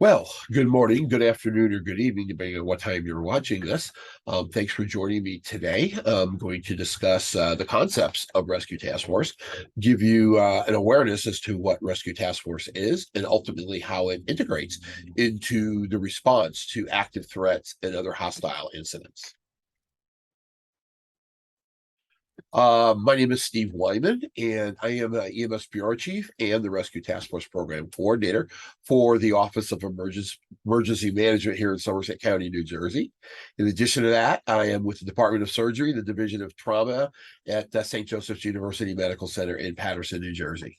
Well, good morning, good afternoon, or good evening, depending on what time you're watching this. Thanks for joining me today. I'm going to discuss the concepts of Rescue Task Force, give you an awareness as to what Rescue Task Force is, and ultimately how it integrates into the response to active threats and other hostile incidents. My name is Steve Weinman, and I am an EMS Bureau Chief and the Rescue Task Force Program Coordinator for the Office of Emergency Management here in Somerset County, New Jersey. In addition to that, I am with the Department of Surgery, the Division of Trauma at St. Joseph's University Medical Center in Paterson, New Jersey.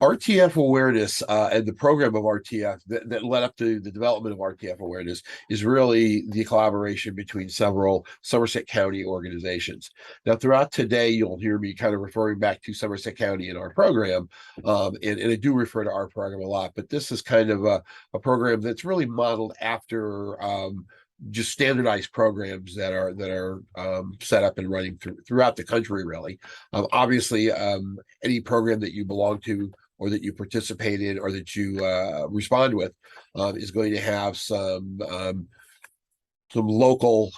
RTF awareness and the program of RTF that led up to the development of RTF awareness is really the collaboration between several Somerset County organizations. Now, throughout today, you'll hear me kind of referring back to Somerset County in our program, and I do refer to our program a lot, but this is kind of a program that's really modeled after just standardized programs that are set up and running throughout the country, really. Obviously, any program that you belong to or that you participate in or that you respond with is going to have some local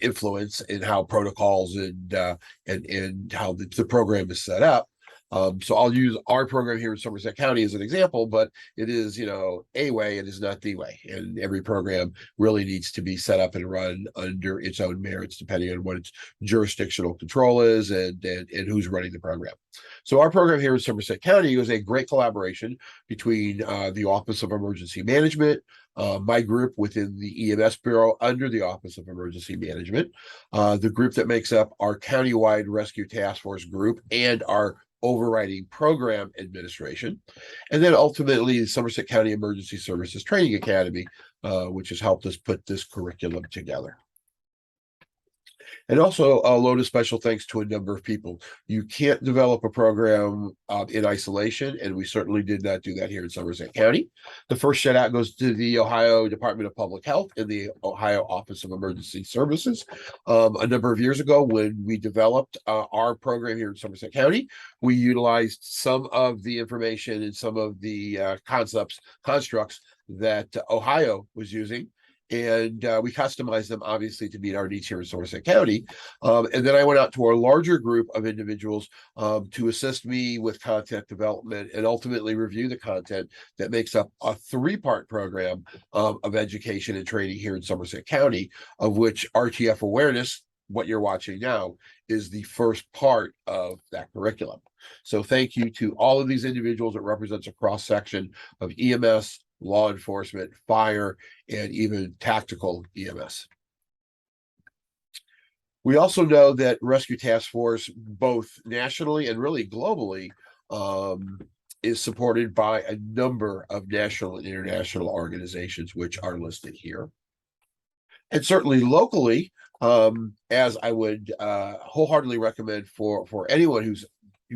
influence in how protocols and how the program is set up. So I'll use our program here in Somerset County as an example, but it is, a way, it is not the way. And every program really needs to be set up and run under its own merits, depending on what its jurisdictional control is and who's running the program. So our program here in Somerset County was a great collaboration between the Office of Emergency Management, my group within the EMS Bureau under the Office of Emergency Management, the group that makes up our countywide Rescue Task Force group, and our overriding program administration, and then ultimately the Somerset County Emergency Services Training Academy, which has helped us put this curriculum together. And also a load of special thanks to a number of people. You can't develop a program in isolation, and we certainly did not do that here in Somerset County. The first shout out goes to the Ohio Department of Public Health and the Ohio Office of Emergency Services. A number of years ago, when we developed our program here in Somerset County, we utilized some of the information and some of the constructs that Ohio was using, and we customized them obviously to meet our needs here in Somerset County. And then I went out to our larger group of individuals to assist me with content development and ultimately review the content that makes up a three-part program of education and training here in Somerset County, of which RTF awareness, what you're watching now, is the first part of that curriculum. So thank you to all of these individuals. It represents a cross-section of EMS, law enforcement, fire, and even tactical EMS. We also know that Rescue Task Force, both nationally and really globally, is supported by a number of national and international organizations, which are listed here. And certainly locally, as I would wholeheartedly recommend for anyone who's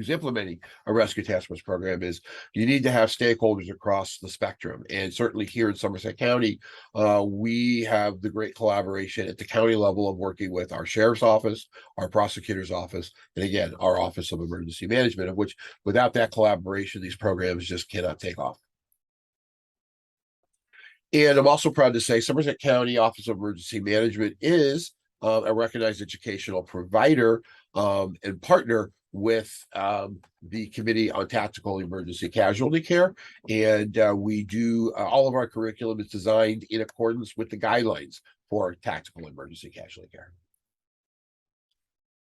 implementing a Rescue Task Force program, is you need to have stakeholders across the spectrum. And certainly here in Somerset County, we have the great collaboration at the county level of working with our sheriff's office, our prosecutor's office, and again, our Office of Emergency Management, of which without that collaboration, these programs just cannot take off. And I'm also proud to say Somerset County Office of Emergency Management is a recognized educational provider and partner with the Committee on Tactical Emergency Casualty Care. And we do all of our curriculum is designed in accordance with the guidelines for tactical emergency casualty care.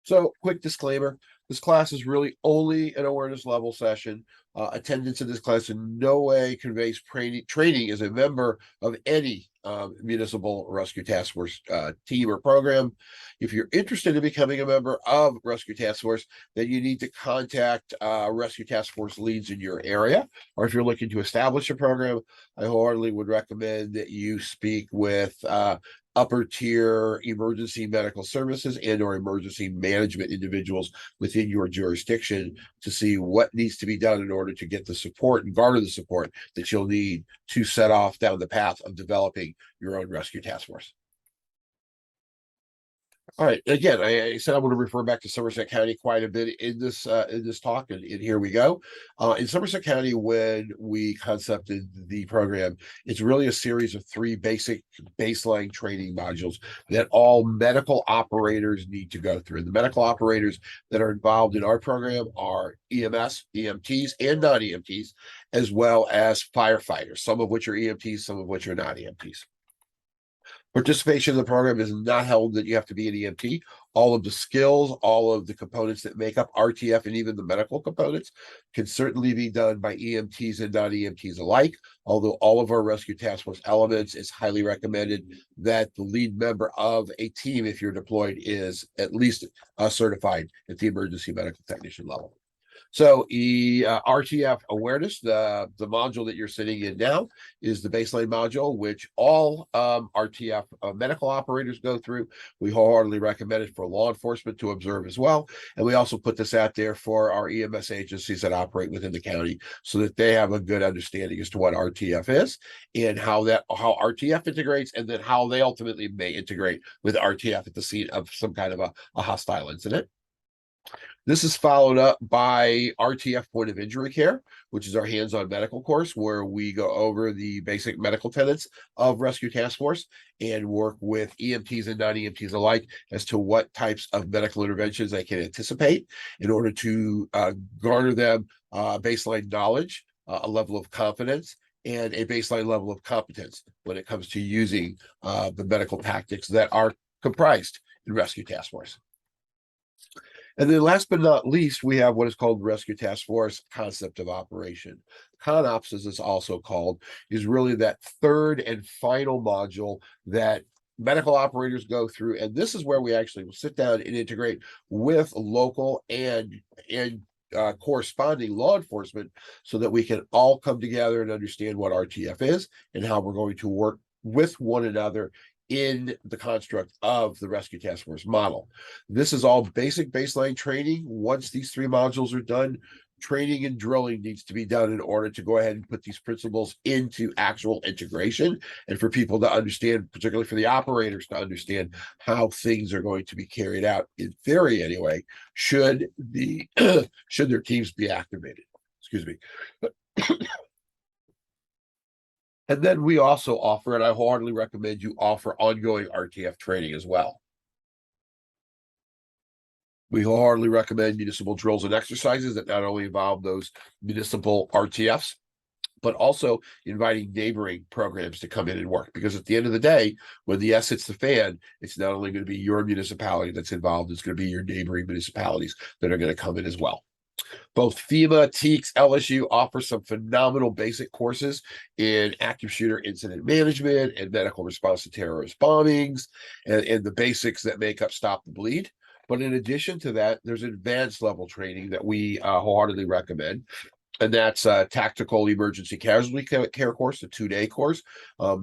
So, quick disclaimer, this class is really only an awareness level session. Attendance in this class in no way conveys training as a member of any municipal Rescue Task Force team or program. If you're interested in becoming a member of Rescue Task Force, then you need to contact Rescue Task Force leads in your area. Or if you're looking to establish a program, I wholeheartedly would recommend that you speak with upper tier emergency medical services and or emergency management individuals within your jurisdiction to see what needs to be done in order to get the support and garner the support that you'll need to set off down the path of developing your own Rescue Task Force. All right. Again, I said I want to refer back to Somerset County quite a bit in this talk, and here we go. In Somerset County, when we concepted the program, it's really a series of three basic baseline training modules that all medical operators need to go through. The medical operators that are involved in our program are EMS, EMTs, and non-EMTs, as well as firefighters, some of which are EMTs, some of which are not EMTs. Participation in the program is not held that you have to be an EMT. All of the skills, all of the components that make up RTF, and even the medical components can certainly be done by EMTs and non-EMTs alike. Although all of our rescue task force elements, it's highly recommended that the lead member of a team, if you're deployed, is at least certified at the emergency medical technician level. So RTF awareness, the module that you're sitting in now is the baseline module, which all RTF medical operators go through. We wholeheartedly recommend it for law enforcement to observe as well. And we also put this out there for our EMS agencies that operate within the county so that they have a good understanding as to what RTF is and how RTF integrates, and then how they ultimately may integrate with RTF at the scene of some kind of a hostile incident. This is followed up by RTF Point of Injury Care, which is our hands-on medical course, where we go over the basic medical tenets of Rescue Task Force and work with EMTs and non-EMTs alike as to what types of medical interventions they can anticipate in order to garner them baseline knowledge, a level of confidence, and a baseline level of competence when it comes to using the medical tactics that are comprised in Rescue Task Force. And then last but not least, we have what is called Rescue Task Force Concept of Operation. ConOps, as it's also called, is really that third and final module that medical operators go through. And this is where we actually will sit down and integrate with local and corresponding law enforcement so that we can all come together and understand what RTF is and how we're going to work with one another in the construct of the Rescue Task Force model. This is all basic baseline training. Once these three modules are done, training and drilling needs to be done in order to go ahead and put these principles into actual integration, and for people to understand, particularly for the operators to understand how things are going to be carried out in theory anyway, should their teams be activated. Excuse me. And then we also offer, and I wholeheartedly recommend you offer ongoing RTF training as well. We wholeheartedly recommend municipal drills and exercises that not only involve those municipal RTFs, but also inviting neighboring programs to come in and work. Because at the end of the day, when the S hits the fan, it's not only going to be your municipality that's involved, it's going to be your neighboring municipalities that are going to come in as well. Both FEMA, TEEX, LSU offer some phenomenal basic courses in active shooter incident management and medical response to terrorist bombings and the basics that make up Stop the Bleed. But in addition to that, there's advanced level training that we wholeheartedly recommend. And that's a tactical emergency casualty care course, a 2-day course.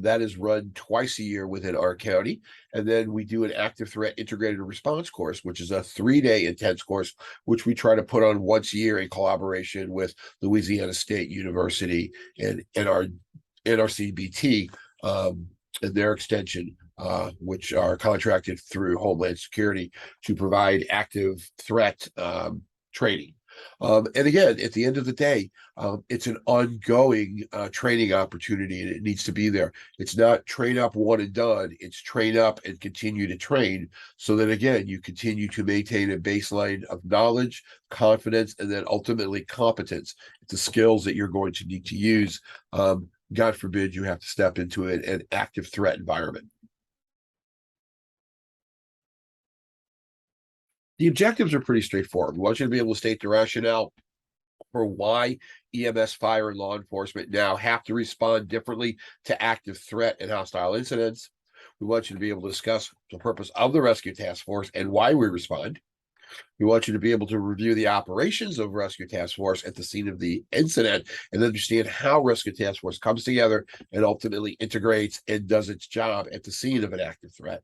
That is run twice a year within our county. And then we do an active threat integrated response course, which is a 3-day intense course, which we try to put on once a year in collaboration with Louisiana State University and our NRCBT and their extension, which are contracted through Homeland Security to provide active threat training. And again, at the end of the day, it's an ongoing training opportunity, and it needs to be there. It's not train up one and done. It's train up and continue to train so that, again, you continue to maintain a baseline of knowledge, confidence, and then ultimately competence. It's the skills that you're going to need to use. God forbid you have to step into an active threat environment. The objectives are pretty straightforward. We want you to be able to state the rationale for why EMS, fire, and law enforcement now have to respond differently to active threat and hostile incidents. We want you to be able to discuss the purpose of the Rescue Task Force and why we respond. We want you to be able to review the operations of Rescue Task Force at the scene of the incident and understand how Rescue Task Force comes together and ultimately integrates and does its job at the scene of an active threat.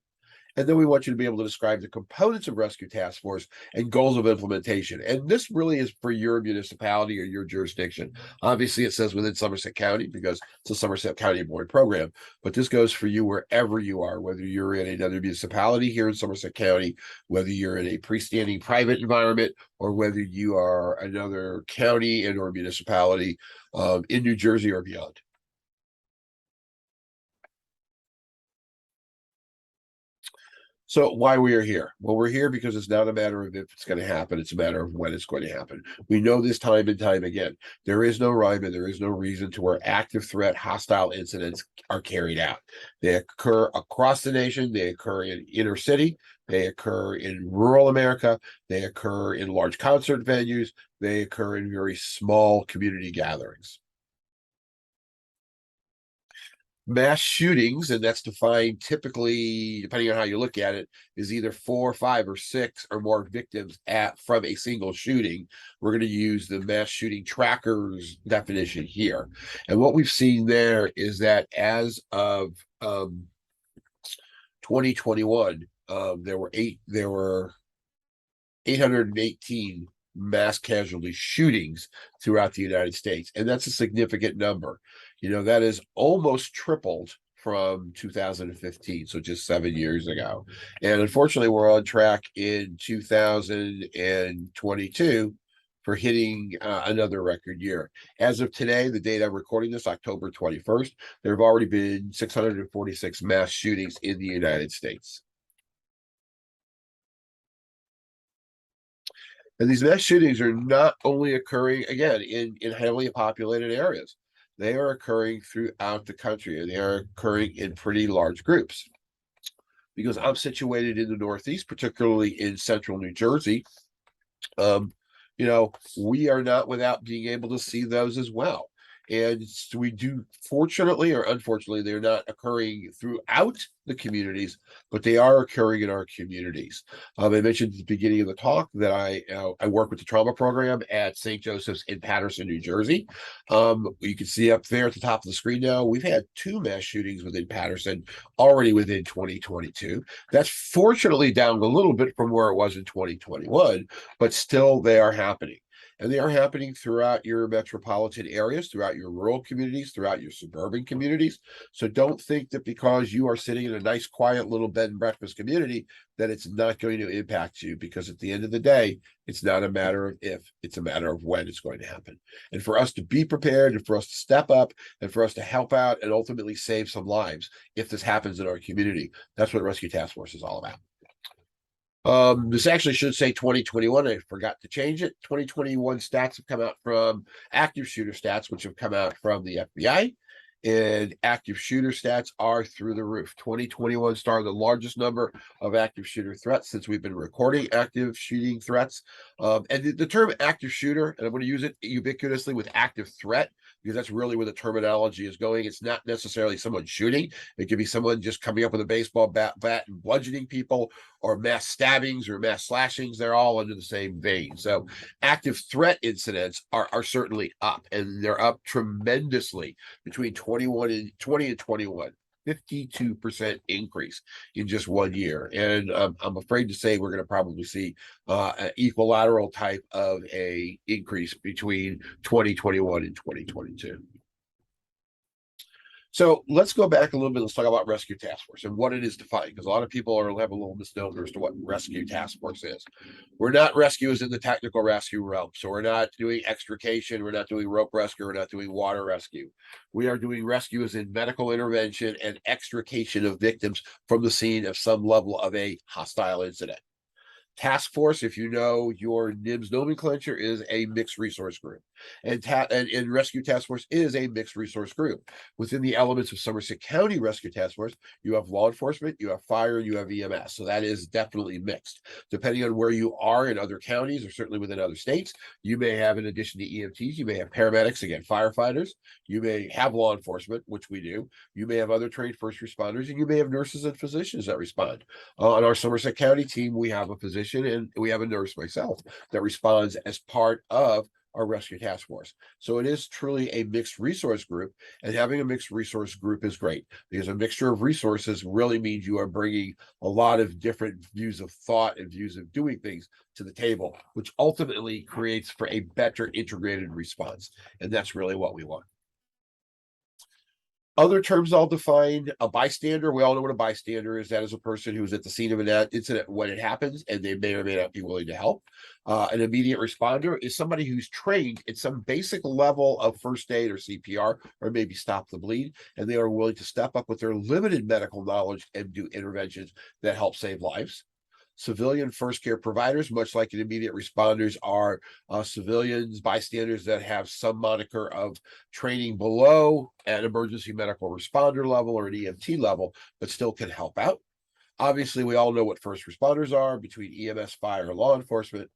And then we want you to be able to describe the components of Rescue Task Force and goals of implementation. And this really is for your municipality or your jurisdiction. Obviously, it says within Somerset County because it's a Somerset County board program, but this goes for you wherever you are, whether you're in another municipality here in Somerset County, whether you're in a freestanding private environment, or whether you are another county and or municipality in New Jersey or beyond. So why we are here? Well, we're here because it's not a matter of if it's going to happen. It's a matter of when it's going to happen. We know this time and time again. There is no rhyme and there is no reason to where active threat, hostile incidents are carried out. They occur across the nation. They occur in inner city. They occur in rural America. They occur in large concert venues. They occur in very small community gatherings. Mass shootings, and that's defined typically, depending on how you look at it, is either 4, 5, or 6 or more victims from a single shooting. We're going to use the mass shooting trackers definition here. And what we've seen there is that as of 2021, there were 818 mass casualty shootings throughout the United States. And that's a significant number. That is almost tripled from 2015, so just 7 years ago. And unfortunately, we're on track in 2022 for hitting another record year. As of today, the date I'm recording this, October 21st, there have already been 646 mass shootings in the United States. And these mass shootings are not only occurring, again, in heavily populated areas. They are occurring throughout the country, and they are occurring in pretty large groups. Because I'm situated in the Northeast, particularly in central New Jersey, we are not without being able to see those as well. And we do, fortunately or unfortunately, they're not occurring throughout the communities, but they are occurring in our communities. I mentioned at the beginning of the talk that I work with the trauma program at St. Joseph's in Paterson, New Jersey. You can see up there at the top of the screen now, we've had 2 mass shootings within Paterson already within 2022. That's fortunately down a little bit from where it was in 2021, but still they are happening. And they are happening throughout your metropolitan areas, throughout your rural communities, throughout your suburban communities. So don't think that because you are sitting in a nice, quiet little bed and breakfast community that it's not going to impact you, because at the end of the day, it's not a matter of if, it's a matter of when it's going to happen. And for us to be prepared and for us to step up and for us to help out and ultimately save some lives if this happens in our community, that's what Rescue Task Force is all about. This actually should say 2021. I forgot to change it. 2021 stats have come out from active shooter stats, which have come out from the FBI, and active shooter stats are through the roof. 2021 started the largest number of active shooter threats since we've been recording active shooting threats. And the term active shooter, and I'm going to use it ubiquitously with active threat, because that's really where the terminology is going. It's not necessarily someone shooting. It could be someone just coming up with a baseball bat and bludgeoning people, or mass stabbings or mass slashings. They're all under the same vein. So active threat incidents are certainly up, and they're up tremendously between 20 and 21. 52% increase in just 1 year. And I'm afraid to say we're going to probably see an equilateral type of a increase between 2021 and 2022. So let's go back a little bit. Let's talk about Rescue Task Force and what it is defined, because a lot of people have a little misnomer as to what Rescue Task Force is. We're not rescuers in the technical rescue realm. So we're not doing extrication. We're not doing rope rescue. We're not doing water rescue. We are doing rescues in medical intervention and extrication of victims from the scene of some level of a hostile incident. Task Force, if you know your NIMS nomenclature, is a mixed resource group. And Rescue Task Force is a mixed resource group. Within the elements of Somerset County Rescue Task Force, you have law enforcement, you have fire, and you have EMS. So that is definitely mixed. Depending on where you are in other counties, or certainly within other states, you may have, in addition to EMTs, you may have paramedics, again, firefighters. You may have law enforcement, which we do. You may have other trained first responders, and you may have nurses and physicians that respond. On our Somerset County team, we have a physician and we have a nurse, myself, that responds as part of our rescue task force. So it is truly a mixed resource group, and having a mixed resource group is great because a mixture of resources really means you are bringing a lot of different views of thought and views of doing things to the table, which ultimately creates for a better integrated response. And that's really what we want. Other terms I'll define: a bystander. We all know what a bystander is. That is a person who's at the scene of an incident when it happens, and they may or may not be willing to help. An immediate responder is somebody who's trained at some basic level of first aid or CPR, or maybe stop the bleed, and they are willing to step up with their limited medical knowledge and do interventions that help save lives. Civilian first care providers, much like an immediate responders, are civilians, bystanders that have some moniker of training below an emergency medical responder level or an EMT level, but still can help out. Obviously, we all know what first responders are between EMS, fire, law enforcement.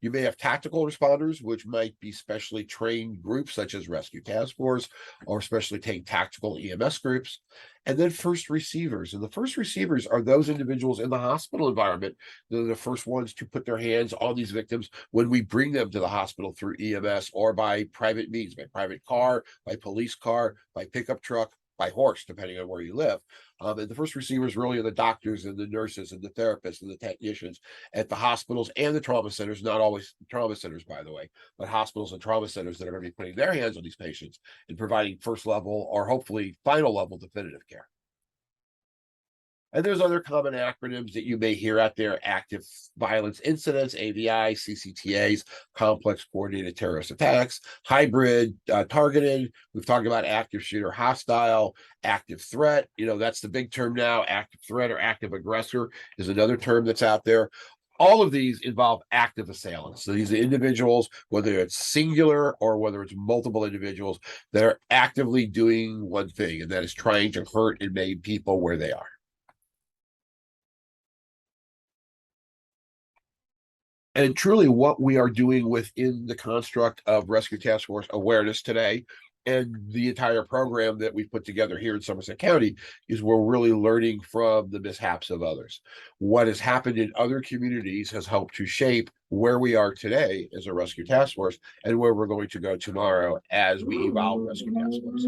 You may have tactical responders, which might be specially trained groups such as Rescue Task Force or specially trained tactical EMS groups. And then first receivers. And the first receivers are those individuals in the hospital environment. They're the first ones to put their hands on these victims when we bring them to the hospital through EMS or by private means, by private car, by police car, by pickup truck, by horse, depending on where you live. And the first receivers really are the doctors and the nurses and the therapists and the technicians at the hospitals and the trauma centers, not always trauma centers, by the way, but hospitals and trauma centers that are going to be putting their hands on these patients and providing first level or hopefully final level definitive care. And there's other common acronyms that you may hear out there: active violence incidents, AVI, CCTAs, complex coordinated terrorist attacks, hybrid, targeted. We've talked about active shooter, hostile, active threat. That's the big term now. Active threat or active aggressor is another term that's out there. All of these involve active assailants. So these are individuals, whether it's singular or whether it's multiple individuals, that are actively doing one thing, and that is trying to hurt and maim people where they are. And truly, what we are doing within the construct of Rescue Task Force awareness today and the entire program that we've put together here in Somerset County is we're really learning from the mishaps of others. What has happened in other communities has helped to shape where we are today as a Rescue Task Force and where we're going to go tomorrow as we evolve Rescue Task Force.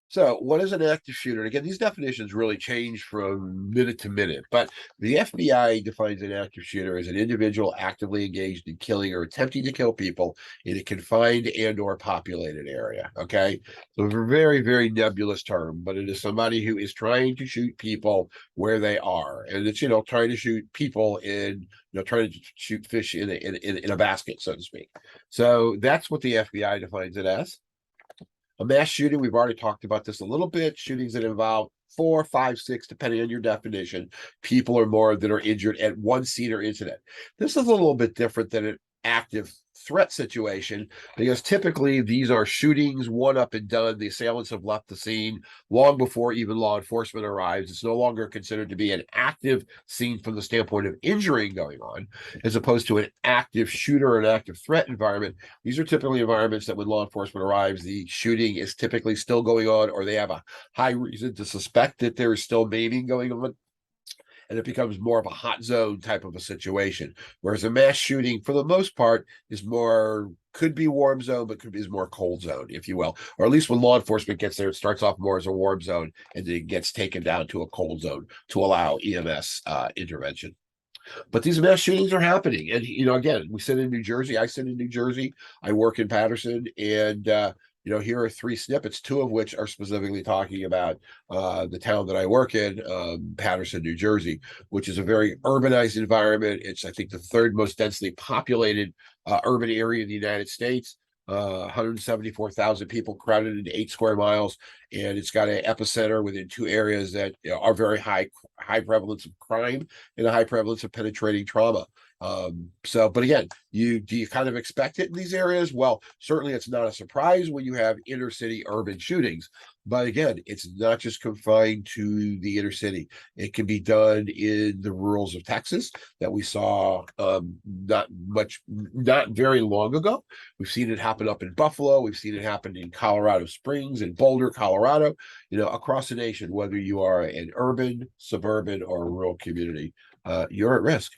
So what is an active shooter? And again, these definitions really change from minute to minute, but the FBI defines an active shooter as an individual actively engaged in killing or attempting to kill people in a confined and or populated area. Okay. So it's a very, very nebulous term, but it is somebody who is trying to shoot people where they are. And it's, trying to shoot people in, trying to shoot fish in a basket, so to speak. So that's what the FBI defines it as. A mass shooting, we've already talked about this a little bit. Shootings that involve 4, 5, 6, depending on your definition, people or more that are injured at one scene or incident. This is a little bit different than an active threat situation because typically these are shootings, one up and done. The assailants have left the scene long before even law enforcement arrives. It's no longer considered to be an active scene from the standpoint of injury going on, as opposed to an active shooter or an active threat environment. These are typically environments that when law enforcement arrives, the shooting is typically still going on, or they have a high reason to suspect that there is still maiming going on, and it becomes more of a hot zone type of a situation. Whereas a mass shooting, for the most part, is more, could be warm zone, but is more cold zone, if you will. Or at least when law enforcement gets there, it starts off more as a warm zone and then it gets taken down to a cold zone to allow EMS intervention. But these mass shootings are happening. And, again, we sit in New Jersey. I sit in New Jersey. I work in Patterson. And, here are 3 snippets, 2 of which are specifically talking about the town that I work in, Patterson, New Jersey, which is a very urbanized environment. It's, I think, the 3rd most densely populated urban area in the United States. 174,000 people crowded into 8 square miles, and it's got an epicenter within 2 areas that are very high prevalence of crime and a high prevalence of penetrating trauma. But again, do you kind of expect it in these areas? Well, certainly it's not a surprise when you have inner city urban shootings. But again, it's not just confined to the inner city. It can be done in the rurals of Texas that we saw not very long ago. We've seen it happen up in Buffalo. We've seen it happen in Colorado Springs and Boulder, Colorado, across the nation, whether you are an urban, suburban, or rural community, you're at risk.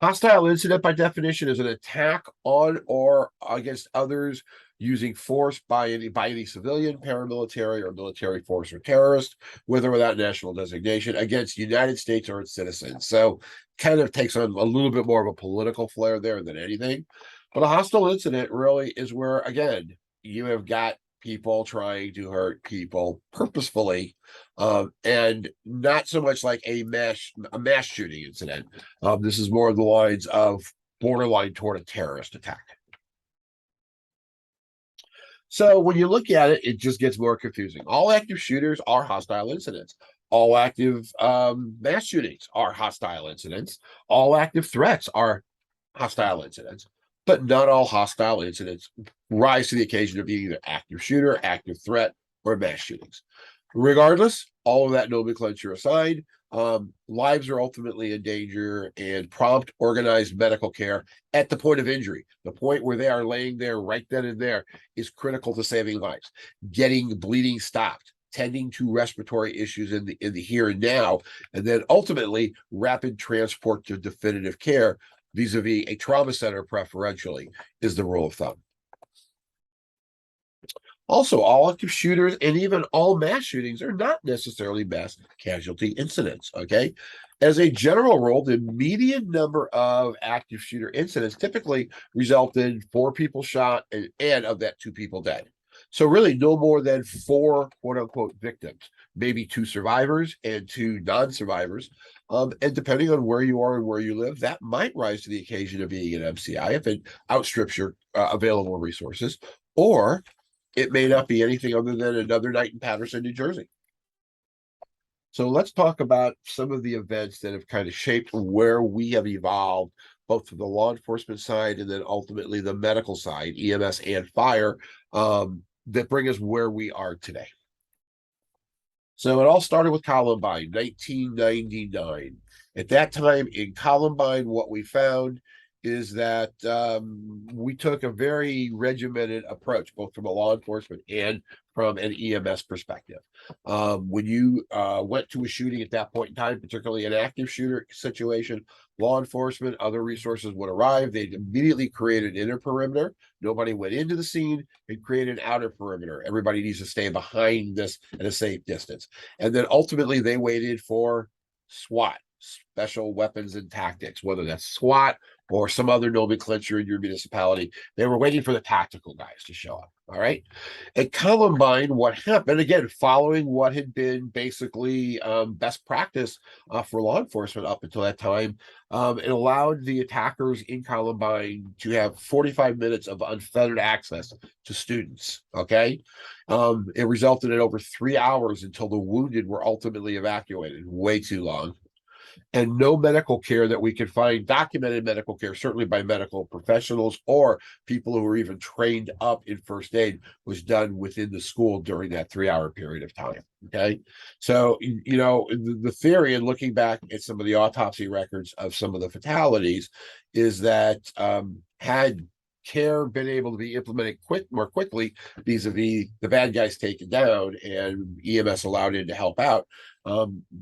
Hostile incident, by definition, is an attack on or against others using force by any civilian, paramilitary, or military force or terrorist, with or without national designation, against the United States or its citizens. So, kind of takes on a little bit more of a political flair there than anything. But a hostile incident really is where, again, you have got people trying to hurt people purposefully, and not so much like a mass shooting incident. This is more of the lines of borderline toward a terrorist attack. So when you look at it, it just gets more confusing. All active shooters are hostile incidents. All active mass shootings are hostile incidents. All active threats are hostile incidents. But not all hostile incidents rise to the occasion of being either active shooter, active threat, or mass shootings. Regardless, all of that nomenclature aside, lives are ultimately in danger, and prompt, organized medical care at the point of injury, the point where they are laying there right then and there, is critical to saving lives. Getting bleeding stopped, tending to respiratory issues in the here and now, and then ultimately rapid transport to definitive care vis-a-vis a trauma center preferentially is the rule of thumb. Also, all active shooters and even all mass shootings are not necessarily mass casualty incidents, okay? As a general rule, the median number of active shooter incidents typically result in 4 people shot and of that 2 people dead. So really no more than 4 quote unquote victims, maybe 2 survivors and 2 non-survivors. And depending on where you are and where you live, that might rise to the occasion of being an MCI if it outstrips your available resources, or it may not be anything other than another night in Paterson, New Jersey. So let's talk about some of the events that have kind of shaped where we have evolved, both from the law enforcement side and then ultimately the medical side, EMS and fire, that bring us where we are today. So it all started with Columbine, 1999. At that time in Columbine, what we found is that we took a very regimented approach, both from a law enforcement and from an EMS perspective. When you went to a shooting at that point in time, particularly an active shooter situation, law enforcement, other resources would arrive. They'd immediately create an inner perimeter. Nobody went into the scene and create an outer perimeter. Everybody needs to stay behind this at a safe distance. And then ultimately they waited for SWAT, special weapons and tactics, whether that's SWAT or some other nomenclature in your municipality. They were waiting for the tactical guys to show up. All right. At Columbine, what happened, again, following what had been basically best practice for law enforcement up until that time, it allowed the attackers in Columbine to have 45 minutes of unfettered access to students. Okay. It resulted in over 3 hours until the wounded were ultimately evacuated. Way too long. And no medical care that we could find, documented medical care, certainly by medical professionals or people who were even trained up in first aid, was done within the school during that 3-hour period of time. Okay. So, the theory, and looking back at some of the autopsy records of some of the fatalities, is that had care been able to be implemented more quickly vis-a-vis the bad guys taken down and EMS allowed in to help out,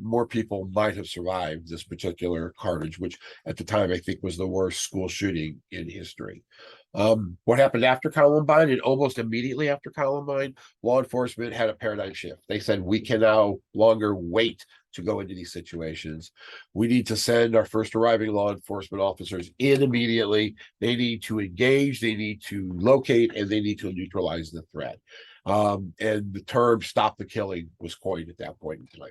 more people might have survived this particular carnage, which at the time I think was the worst school shooting in history. What happened after Columbine, and almost immediately after Columbine, law enforcement had a paradigm shift. They said, we can no longer wait to go into these situations. We need to send our first arriving law enforcement officers in immediately. They need to engage, they need to locate, and they need to neutralize the threat. And the term "stop the killing" was coined at that point in time.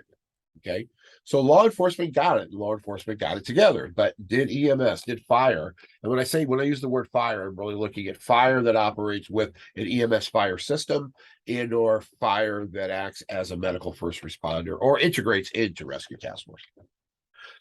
Okay, so law enforcement got it. Law enforcement got it together, but did EMS, did fire? And when I use the word fire, I'm really looking at fire that operates with an EMS fire system and or fire that acts as a medical first responder or integrates into rescue task force.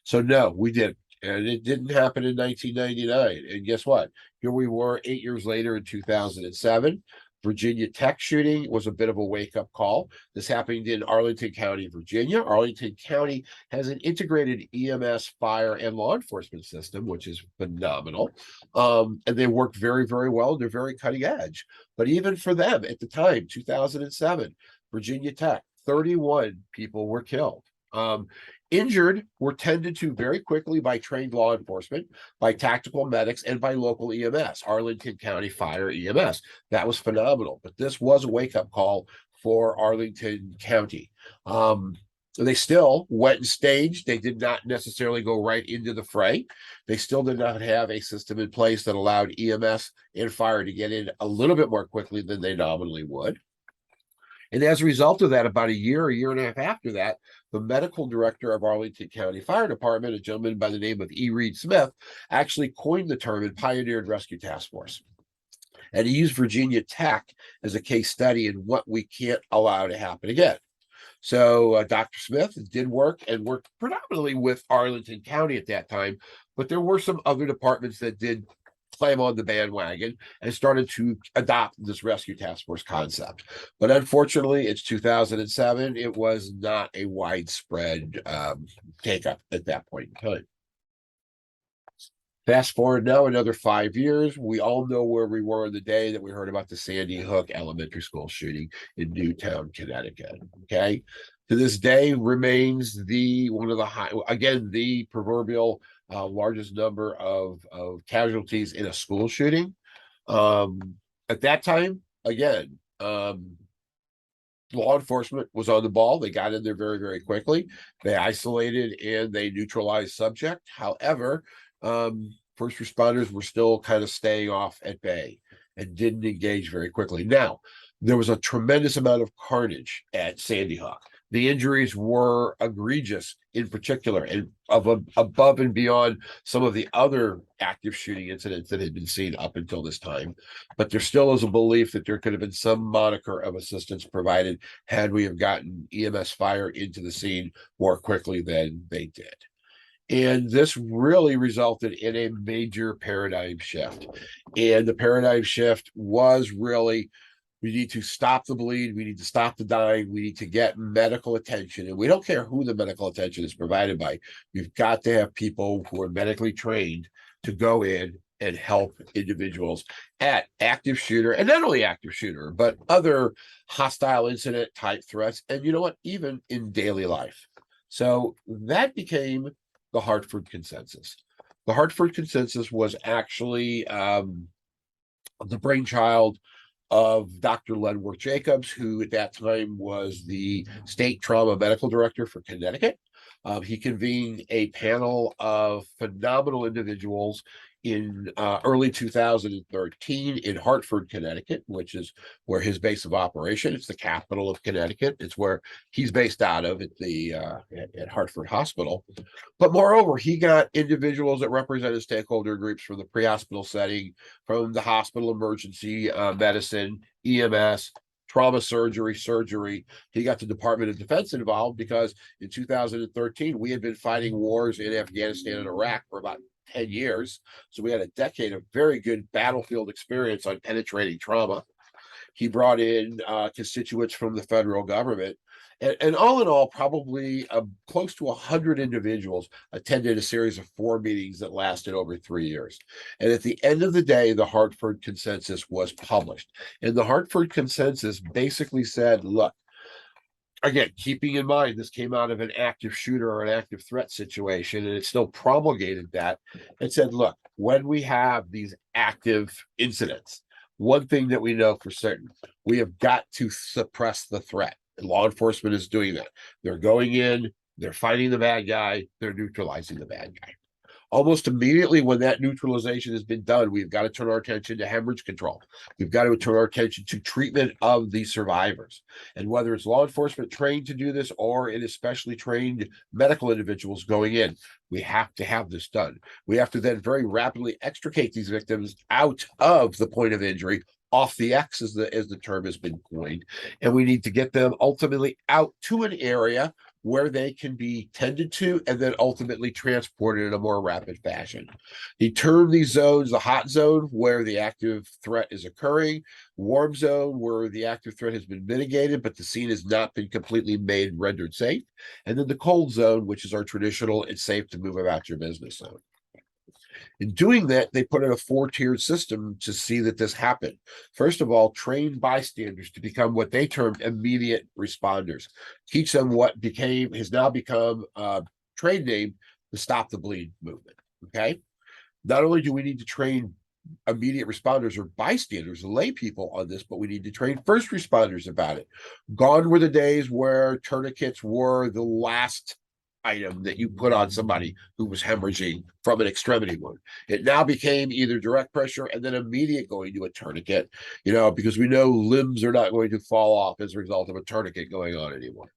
So no, we didn't. And it didn't happen in 1999. And guess what? Here we were 8 years later in 2007. Virginia Tech shooting was a bit of a wake-up call. This happened in Arlington County, Virginia. Arlington County has an integrated EMS, fire, and law enforcement system, which is phenomenal. And they work very, very well. They're very cutting edge. But even for them at the time, 2007, Virginia Tech, 31 people were killed. Injured were tended to very quickly by trained law enforcement, by tactical medics, and by local EMS, Arlington County Fire EMS. That was phenomenal, but this was a wake-up call for Arlington County. They still went and staged. They did not necessarily go right into the fray. They still did not have a system in place that allowed EMS and fire to get in a little bit more quickly than they nominally would. And as a result of that, about a year and a half after that, the medical director of Arlington County Fire Department, a gentleman by the name of E. Reed Smith, actually coined the term and pioneered Rescue Task Force. And he used Virginia Tech as a case study in what we can't allow to happen again. So Dr. Smith did work and worked predominantly with Arlington County at that time, but there were some other departments that did climb on the bandwagon and started to adopt this rescue task force concept. But unfortunately, it's 2007. It was not a widespread take-up at that point in time. Fast forward now another 5 years. We all know where we were the day that we heard about the Sandy Hook Elementary School shooting in Newtown, Connecticut. Okay, to this day remains the the proverbial largest number of casualties in a school shooting. At that time, again, law enforcement was on the ball. They got in there very, very quickly. They isolated and they neutralized subject. However, first responders were still kind of staying off at bay and didn't engage very quickly. Now, there was a tremendous amount of carnage at Sandy Hook. The injuries were egregious in particular and above and beyond some of the other active shooting incidents that had been seen up until this time. But there still is a belief that there could have been some moniker of assistance provided had we have gotten EMS fire into the scene more quickly than they did. And this really resulted in a major paradigm shift. And the paradigm shift was really, we need to stop the bleed. We need to stop the dying. We need to get medical attention. And we don't care who the medical attention is provided by. We've got to have people who are medically trained to go in and help individuals at active shooter, and not only active shooter, but other hostile incident type threats. And you know what? Even in daily life. So that became the Hartford Consensus. The Hartford Consensus was actually the brainchild of Dr. Ledworth Jacobs, who at that time was the state trauma medical director for Connecticut. He convened a panel of phenomenal individuals in early 2013 in Hartford, Connecticut, which is where his base of operation. It's the capital of Connecticut. It's where he's based out of at the at Hartford Hospital. But moreover, he got individuals that represented stakeholder groups from the pre-hospital setting, from the hospital emergency medicine, EMS, trauma surgery. He got the Department of Defense involved because in 2013, we had been fighting wars in Afghanistan and Iraq for about 10 years. So we had a decade of very good battlefield experience on penetrating trauma. He brought in constituents from the federal government. And all in all, probably close to 100 individuals attended a series of 4 meetings that lasted over 3 years. And at the end of the day, the Hartford Consensus was published. And the Hartford Consensus basically said, look, again, keeping in mind this came out of an active shooter or an active threat situation, and it still promulgated that. It said, look, when we have these active incidents, one thing that we know for certain, we have got to suppress the threat. And law enforcement is doing that. They're going in, they're fighting the bad guy, they're neutralizing the bad guy. Almost immediately when that neutralization has been done, we've got to turn our attention to hemorrhage control. We've got to turn our attention to treatment of the survivors. And whether it's law enforcement trained to do this or it is specially trained medical individuals going in, we have to have this done. We have to then very rapidly extricate these victims out of the point of injury, off the X as the term has been coined. And we need to get them ultimately out to an area where they can be tended to and then ultimately transported in a more rapid fashion. He termed these zones the hot zone, where the active threat is occurring, warm zone, where the active threat has been mitigated, but the scene has not been completely made rendered safe, and then the cold zone, which is our traditional, it's safe to move about your business zone. In doing that, they put in a 4-tiered system to see that this happened. First of all, train bystanders to become what they termed immediate responders. Teach them what has now become trade name, the Stop the Bleed movement. Okay. Not only do we need to train immediate responders or bystanders, lay people on this, but we need to train first responders about it. Gone were the days where tourniquets were the last item that you put on somebody who was hemorrhaging from an extremity wound. It now became either direct pressure and then immediate going to a tourniquet, because we know limbs are not going to fall off as a result of a tourniquet going on anymore.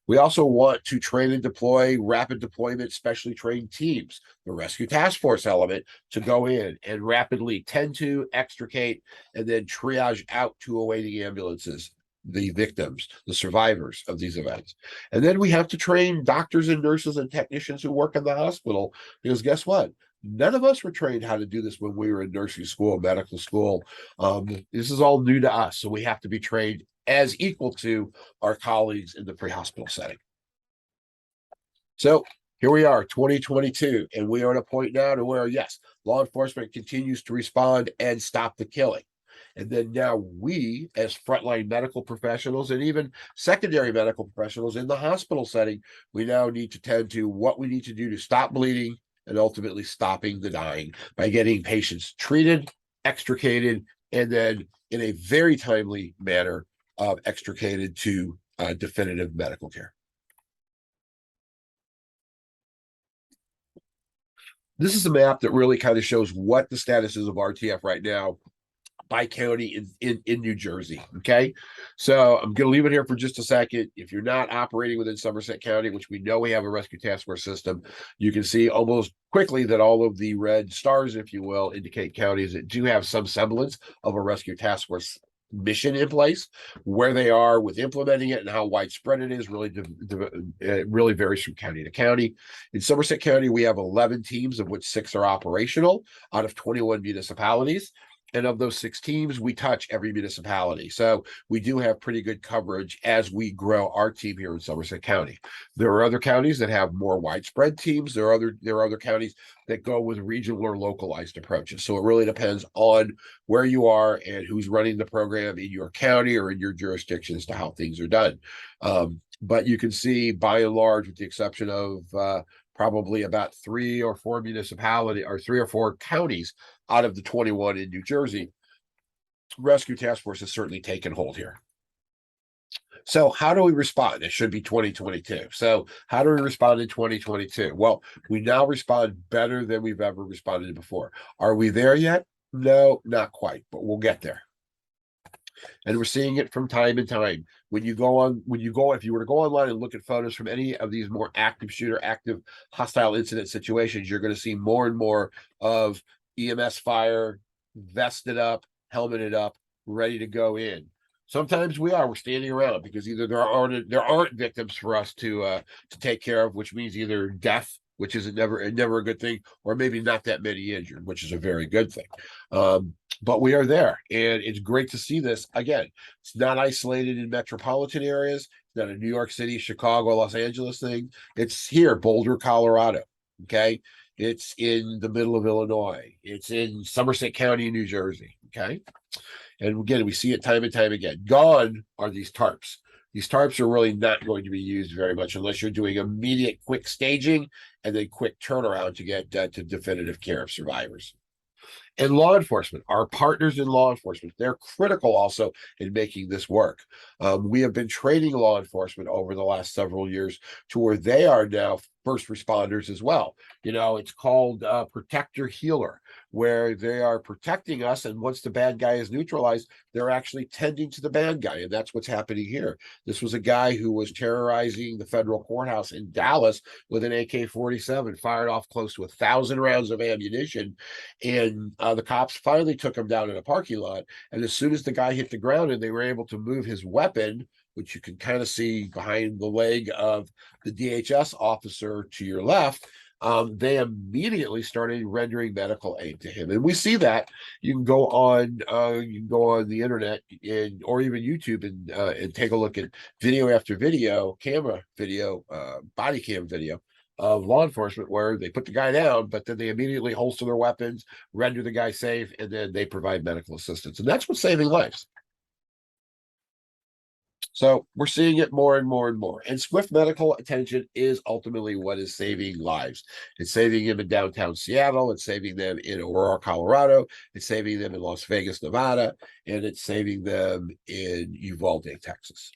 We also want to train and deploy rapid deployment, specially trained teams, the rescue task force element, to go in and rapidly tend to, extricate, and then triage out to awaiting ambulances the victims, the survivors of these events. And then we have to train doctors and nurses and technicians who work in the hospital, because guess what? None of us were trained how to do this when we were in nursing school, medical school. This is all new to us, so we have to be trained as equal to our colleagues in the pre-hospital setting. So here we are, 2022, and we are at a point now to where, yes, law enforcement continues to respond and stop the killing. And then now we, as frontline medical professionals and even secondary medical professionals in the hospital setting, we now need to tend to what we need to do to stop bleeding and ultimately stopping the dying by getting patients treated, extricated, and then in a very timely manner, extricated to definitive medical care. This is a map that really kind of shows what the status is of RTF right now by county in New Jersey. Okay, so I'm going to leave it here for just a second. If you're not operating within Somerset County, which we know we have a rescue task force system, you can see almost quickly that all of the red stars, if you will, indicate counties that do have some semblance of a rescue task force mission in place. Where they are with implementing it and how widespread it is really it really varies from county to county. In Somerset County, we have 11 teams, of which 6 are operational out of 21 municipalities. And of those 6 teams, we touch every municipality. So we do have pretty good coverage as we grow our team here in Somerset County. There are other counties that have more widespread teams. There are other counties that go with regional or localized approaches. So it really depends on where you are and who's running the program in your county or in your jurisdiction as to how things are done. But you can see, by and large, with the exception of probably about 3 or 4 municipalities or 3 or 4 counties out of the 21 in New Jersey, Rescue Task Force has certainly taken hold here. So how do we respond? It should be 2022. So how do we respond in 2022? Well, we now respond better than we've ever responded before. Are we there yet? No, not quite, but we'll get there. And we're seeing it from time to time. If you were to go online and look at photos from any of these more active shooter, active hostile incident situations, you're going to see more and more of EMS fire, vested up, helmeted up, ready to go in. Sometimes we're standing around because either there aren't victims for us to take care of, which means either death, which is never a good thing, or maybe not that many injured, which is a very good thing. But we are there, and it's great to see this. Again, it's not isolated in metropolitan areas. It's not a New York City, Chicago, Los Angeles thing. It's here, Boulder, Colorado. Okay. It's in the middle of Illinois. It's in Somerset County, New Jersey. Okay. And again, we see it time and time again. Gone are these tarps. These tarps are really not going to be used very much unless you're doing immediate quick staging and then quick turnaround to get to definitive care of survivors. And law enforcement, our partners in law enforcement, they're critical also in making this work. We have been training law enforcement over the last several years to where they are now first responders as well. It's called protector healer, where they are protecting us. And once the bad guy is neutralized, they're actually tending to the bad guy. And that's what's happening here. This was a guy who was terrorizing the federal courthouse in Dallas with an AK-47, fired off close to 1,000 rounds of ammunition. And the cops finally took him down in a parking lot. And as soon as the guy hit the ground and they were able to move his weapon, which you can kind of see behind the leg of the DHS officer to your left, they immediately started rendering medical aid to him. And we see that. You can go on the internet or even YouTube and take a look at video after video, camera video, body cam video of law enforcement where they put the guy down, but then they immediately holster their weapons, render the guy safe, and then they provide medical assistance. And that's what's saving lives. So we're seeing it more and more and more. And swift medical attention is ultimately what is saving lives. It's saving them in downtown Seattle. It's saving them in Aurora, Colorado. It's saving them in Las Vegas, Nevada. And it's saving them in Uvalde, Texas.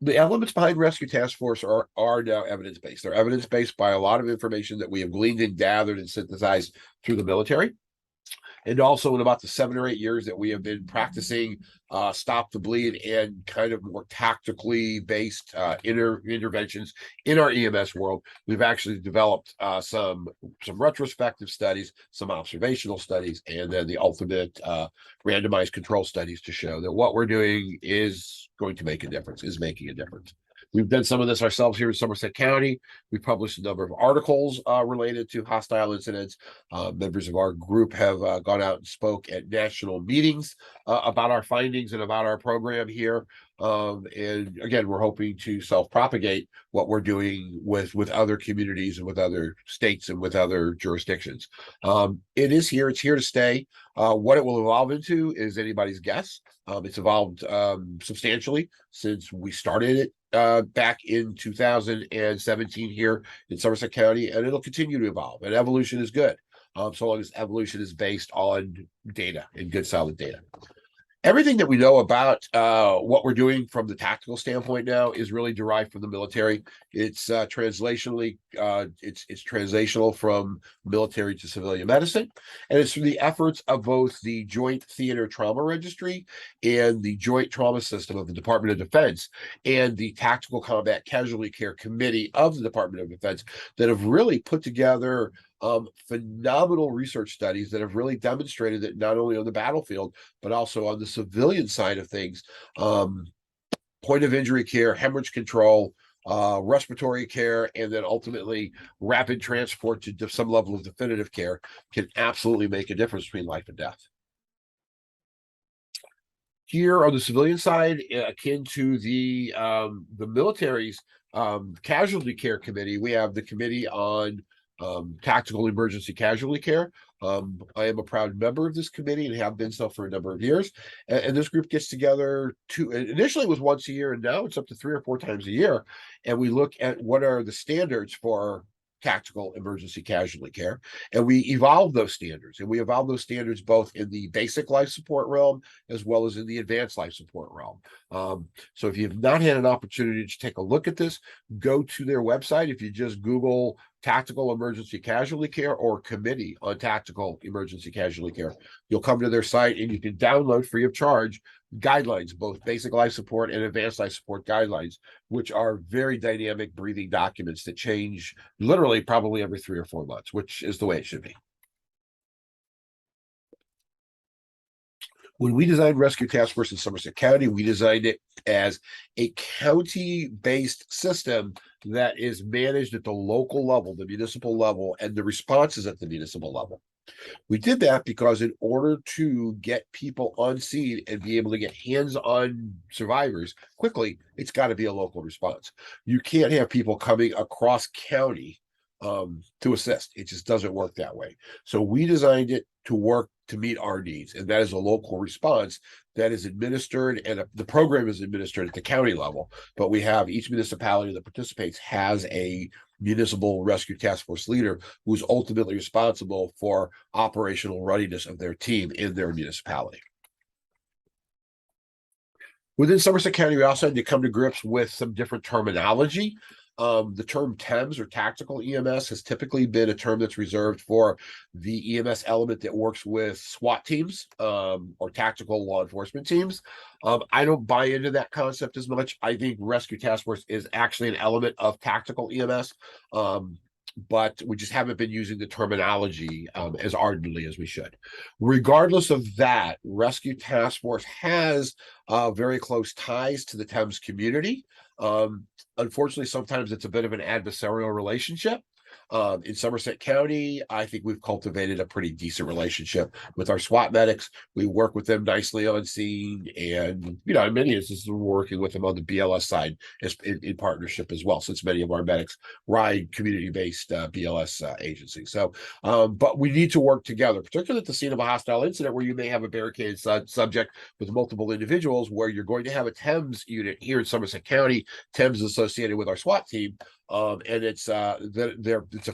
The elements behind Rescue Task Force are now evidence-based. They're evidence-based by a lot of information that we have gleaned and gathered and synthesized through the military. And also in about the 7 or 8 years that we have been practicing stop the bleed and kind of more tactically based interventions in our EMS world, we've actually developed some retrospective studies, some observational studies, and then the ultimate randomized control studies to show that what we're doing is going to make a difference, is making a difference. We've done some of this ourselves here in Somerset County. We published a number of articles related to hostile incidents. Members of our group have gone out and spoke at national meetings about our findings and about our program here. And again, we're hoping to self-propagate what we're doing with other communities and with other states and with other jurisdictions. It is here. It's here to stay. What it will evolve into is anybody's guess. It's evolved substantially since we started it back in 2017 here in Somerset County, and it'll continue to evolve. And evolution is good, so long as evolution is based on data and good solid data. Everything that we know about what we're doing from the tactical standpoint now is really derived from the military. It's translationally, it's translational from military to civilian medicine, and it's from the efforts of both the Joint Theater Trauma Registry and the Joint Trauma System of the Department of Defense and the Tactical Combat Casualty Care Committee of the Department of Defense that have really put together phenomenal research studies that have really demonstrated that not only on the battlefield, but also on the civilian side of things, point of injury care, hemorrhage control, respiratory care, and then ultimately rapid transport to some level of definitive care can absolutely make a difference between life and death. Here on the civilian side, akin to the military's casualty care committee, we have the committee on tactical emergency casualty care. I am a proud member of this committee and have been so for a number of years. And this group gets together initially it was once a year, and now it's up to 3 or 4 times a year. And we look at what are the standards for tactical emergency casualty care, and we evolve those standards. And we evolve those standards both in the basic life support realm as well as in the advanced life support realm. So if you've not had an opportunity to take a look at this, go to their website. If you just Google tactical emergency casualty care or committee on tactical emergency casualty care, you'll come to their site and you can download free of charge guidelines, both basic life support and advanced life support guidelines, which are very dynamic breathing documents that change literally probably every 3 or 4 months, which is the way it should be. When we designed Rescue Task Force in Somerset County, we designed it as a county-based system that is managed at the local level, the municipal level, and the response is at the municipal level. We did that because in order to get people on scene and be able to get hands-on survivors quickly, it's got to be a local response. You can't have people coming across county to assist. It just doesn't work that way. So we designed it to work to meet our needs, and that is a local response that is administered, and the program is administered at the county level. But we have each municipality that participates has a municipal rescue task force leader who's ultimately responsible for operational readiness of their team in their municipality. Within Somerset County, we also had to come to grips with some different terminology. The term TEMS or tactical EMS has typically been a term that's reserved for the EMS element that works with SWAT teams or tactical law enforcement teams. I don't buy into that concept as much. I think Rescue Task Force is actually an element of tactical EMS, but we just haven't been using the terminology as ardently as we should. Regardless of that, Rescue Task Force has very close ties to the TEMS community. Unfortunately, sometimes it's a bit of an adversarial relationship. In Somerset County, I think we've cultivated a pretty decent relationship with our SWAT medics. We work with them nicely on scene, and in many instances, we're working with them on the BLS side in partnership as well, since many of our medics ride community-based BLS agencies. So, but we need to work together, particularly at the scene of a hostile incident where you may have a barricaded subject with multiple individuals, where you're going to have a TEMS unit here in Somerset County. TEMS is associated with our SWAT team. And it's a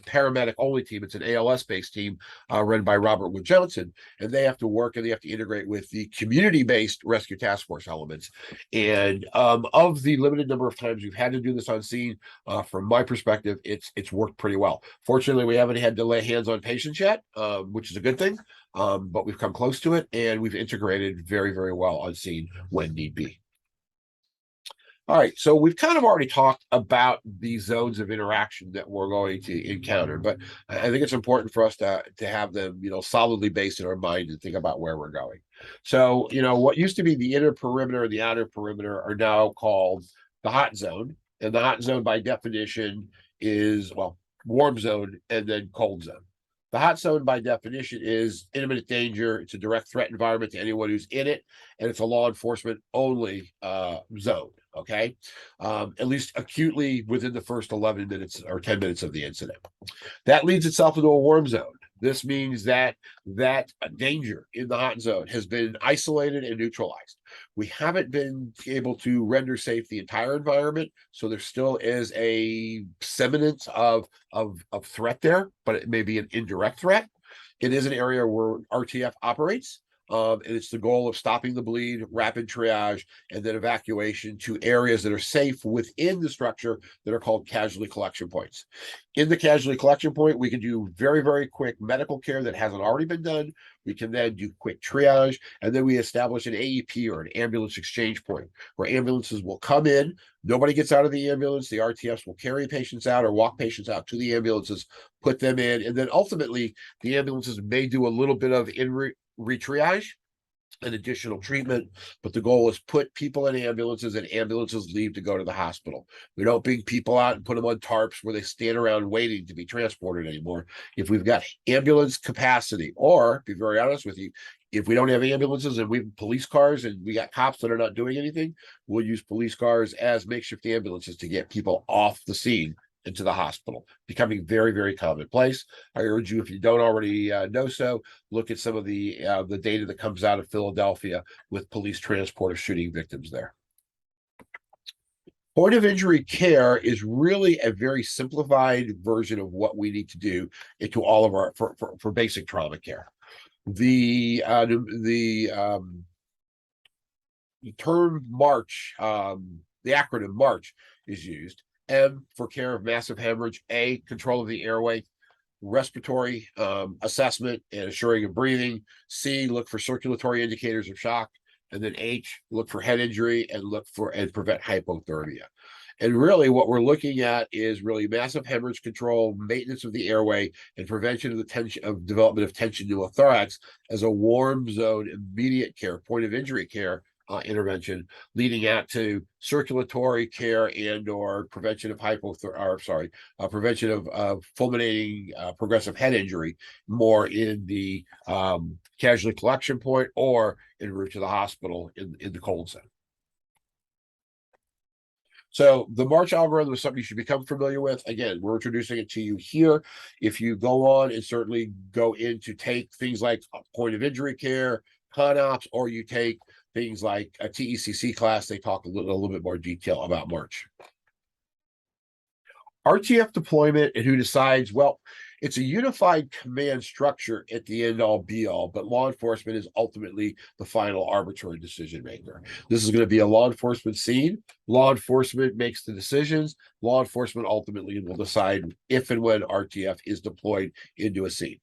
paramedic only team. It's an ALS based team run by Robert Wood Johnson, and they have to work and they have to integrate with the community based rescue task force elements. And of the limited number of times we've had to do this on scene, from my perspective, it's worked pretty well. Fortunately, we haven't had to lay hands on patients yet, which is a good thing. But we've come close to it, and we've integrated very, very well on scene when need be. All right, so we've kind of already talked about the zones of interaction that we're going to encounter, but I think it's important for us to have them, solidly based in our mind and think about where we're going. So, what used to be the inner perimeter and the outer perimeter are now called the hot zone, and the hot zone by definition is, well, warm zone and then cold zone. The hot zone, by definition, is imminent danger. It's a direct threat environment to anyone who's in it, and it's a law enforcement only zone. Okay, at least acutely within the first 11 minutes or 10 minutes of the incident. That leads itself into a warm zone. This means that danger in the hot zone has been isolated and neutralized. We haven't been able to render safe the entire environment, so there still is a semblance of threat there, but it may be an indirect threat. It is an area where RTF operates. And it's the goal of stopping the bleed, rapid triage, and then evacuation to areas that are safe within the structure that are called casualty collection points. In the casualty collection point, we can do very, very quick medical care that hasn't already been done. We can then do quick triage, and then we establish an AEP or an ambulance exchange point where ambulances will come in. Nobody gets out of the ambulance. The RTFs will carry patients out or walk patients out to the ambulances, put them in, and then ultimately the ambulances may do a little bit of re-triage and additional treatment, but the goal is put people in ambulances, and ambulances leave to go to the hospital. We don't bring people out and put them on tarps where they stand around waiting to be transported anymore. If we've got ambulance capacity, or be very honest with you, if we don't have ambulances and we have police cars and we got cops that are not doing anything, we'll use police cars as makeshift ambulances to get people off the scene into the hospital, becoming very, very commonplace. I urge you, if you don't already know so, look at some of the data that comes out of Philadelphia with police transport of shooting victims there. Point of injury care is really a very simplified version of what we need to do into all of our for basic trauma care. The term March, the acronym March is used. M for care of massive hemorrhage, A, control of the airway, respiratory assessment and assuring of breathing, C, look for circulatory indicators of shock, and then H, look for head injury and prevent hypothermia. And really what we're looking at is really massive hemorrhage control, maintenance of the airway, and prevention of development of tension pneumothorax as a warm zone immediate care, point of injury care intervention, leading out to circulatory care and or prevention of prevention of fulminating progressive head injury, more in the casualty collection point or en route to the hospital in the cold zone. So the March algorithm is something you should become familiar with. Again, we're introducing it to you here. If you go on and certainly go in to take things like point of injury care, ConOps, or you take things like a TECC class, they talk a little bit more detail about March. RTF deployment and who decides, well, it's a unified command structure at the end all be all, but law enforcement is ultimately the final arbitrary decision maker. This is going to be a law enforcement scene. Law enforcement makes the decisions. Law enforcement ultimately will decide if and when RTF is deployed into a scene.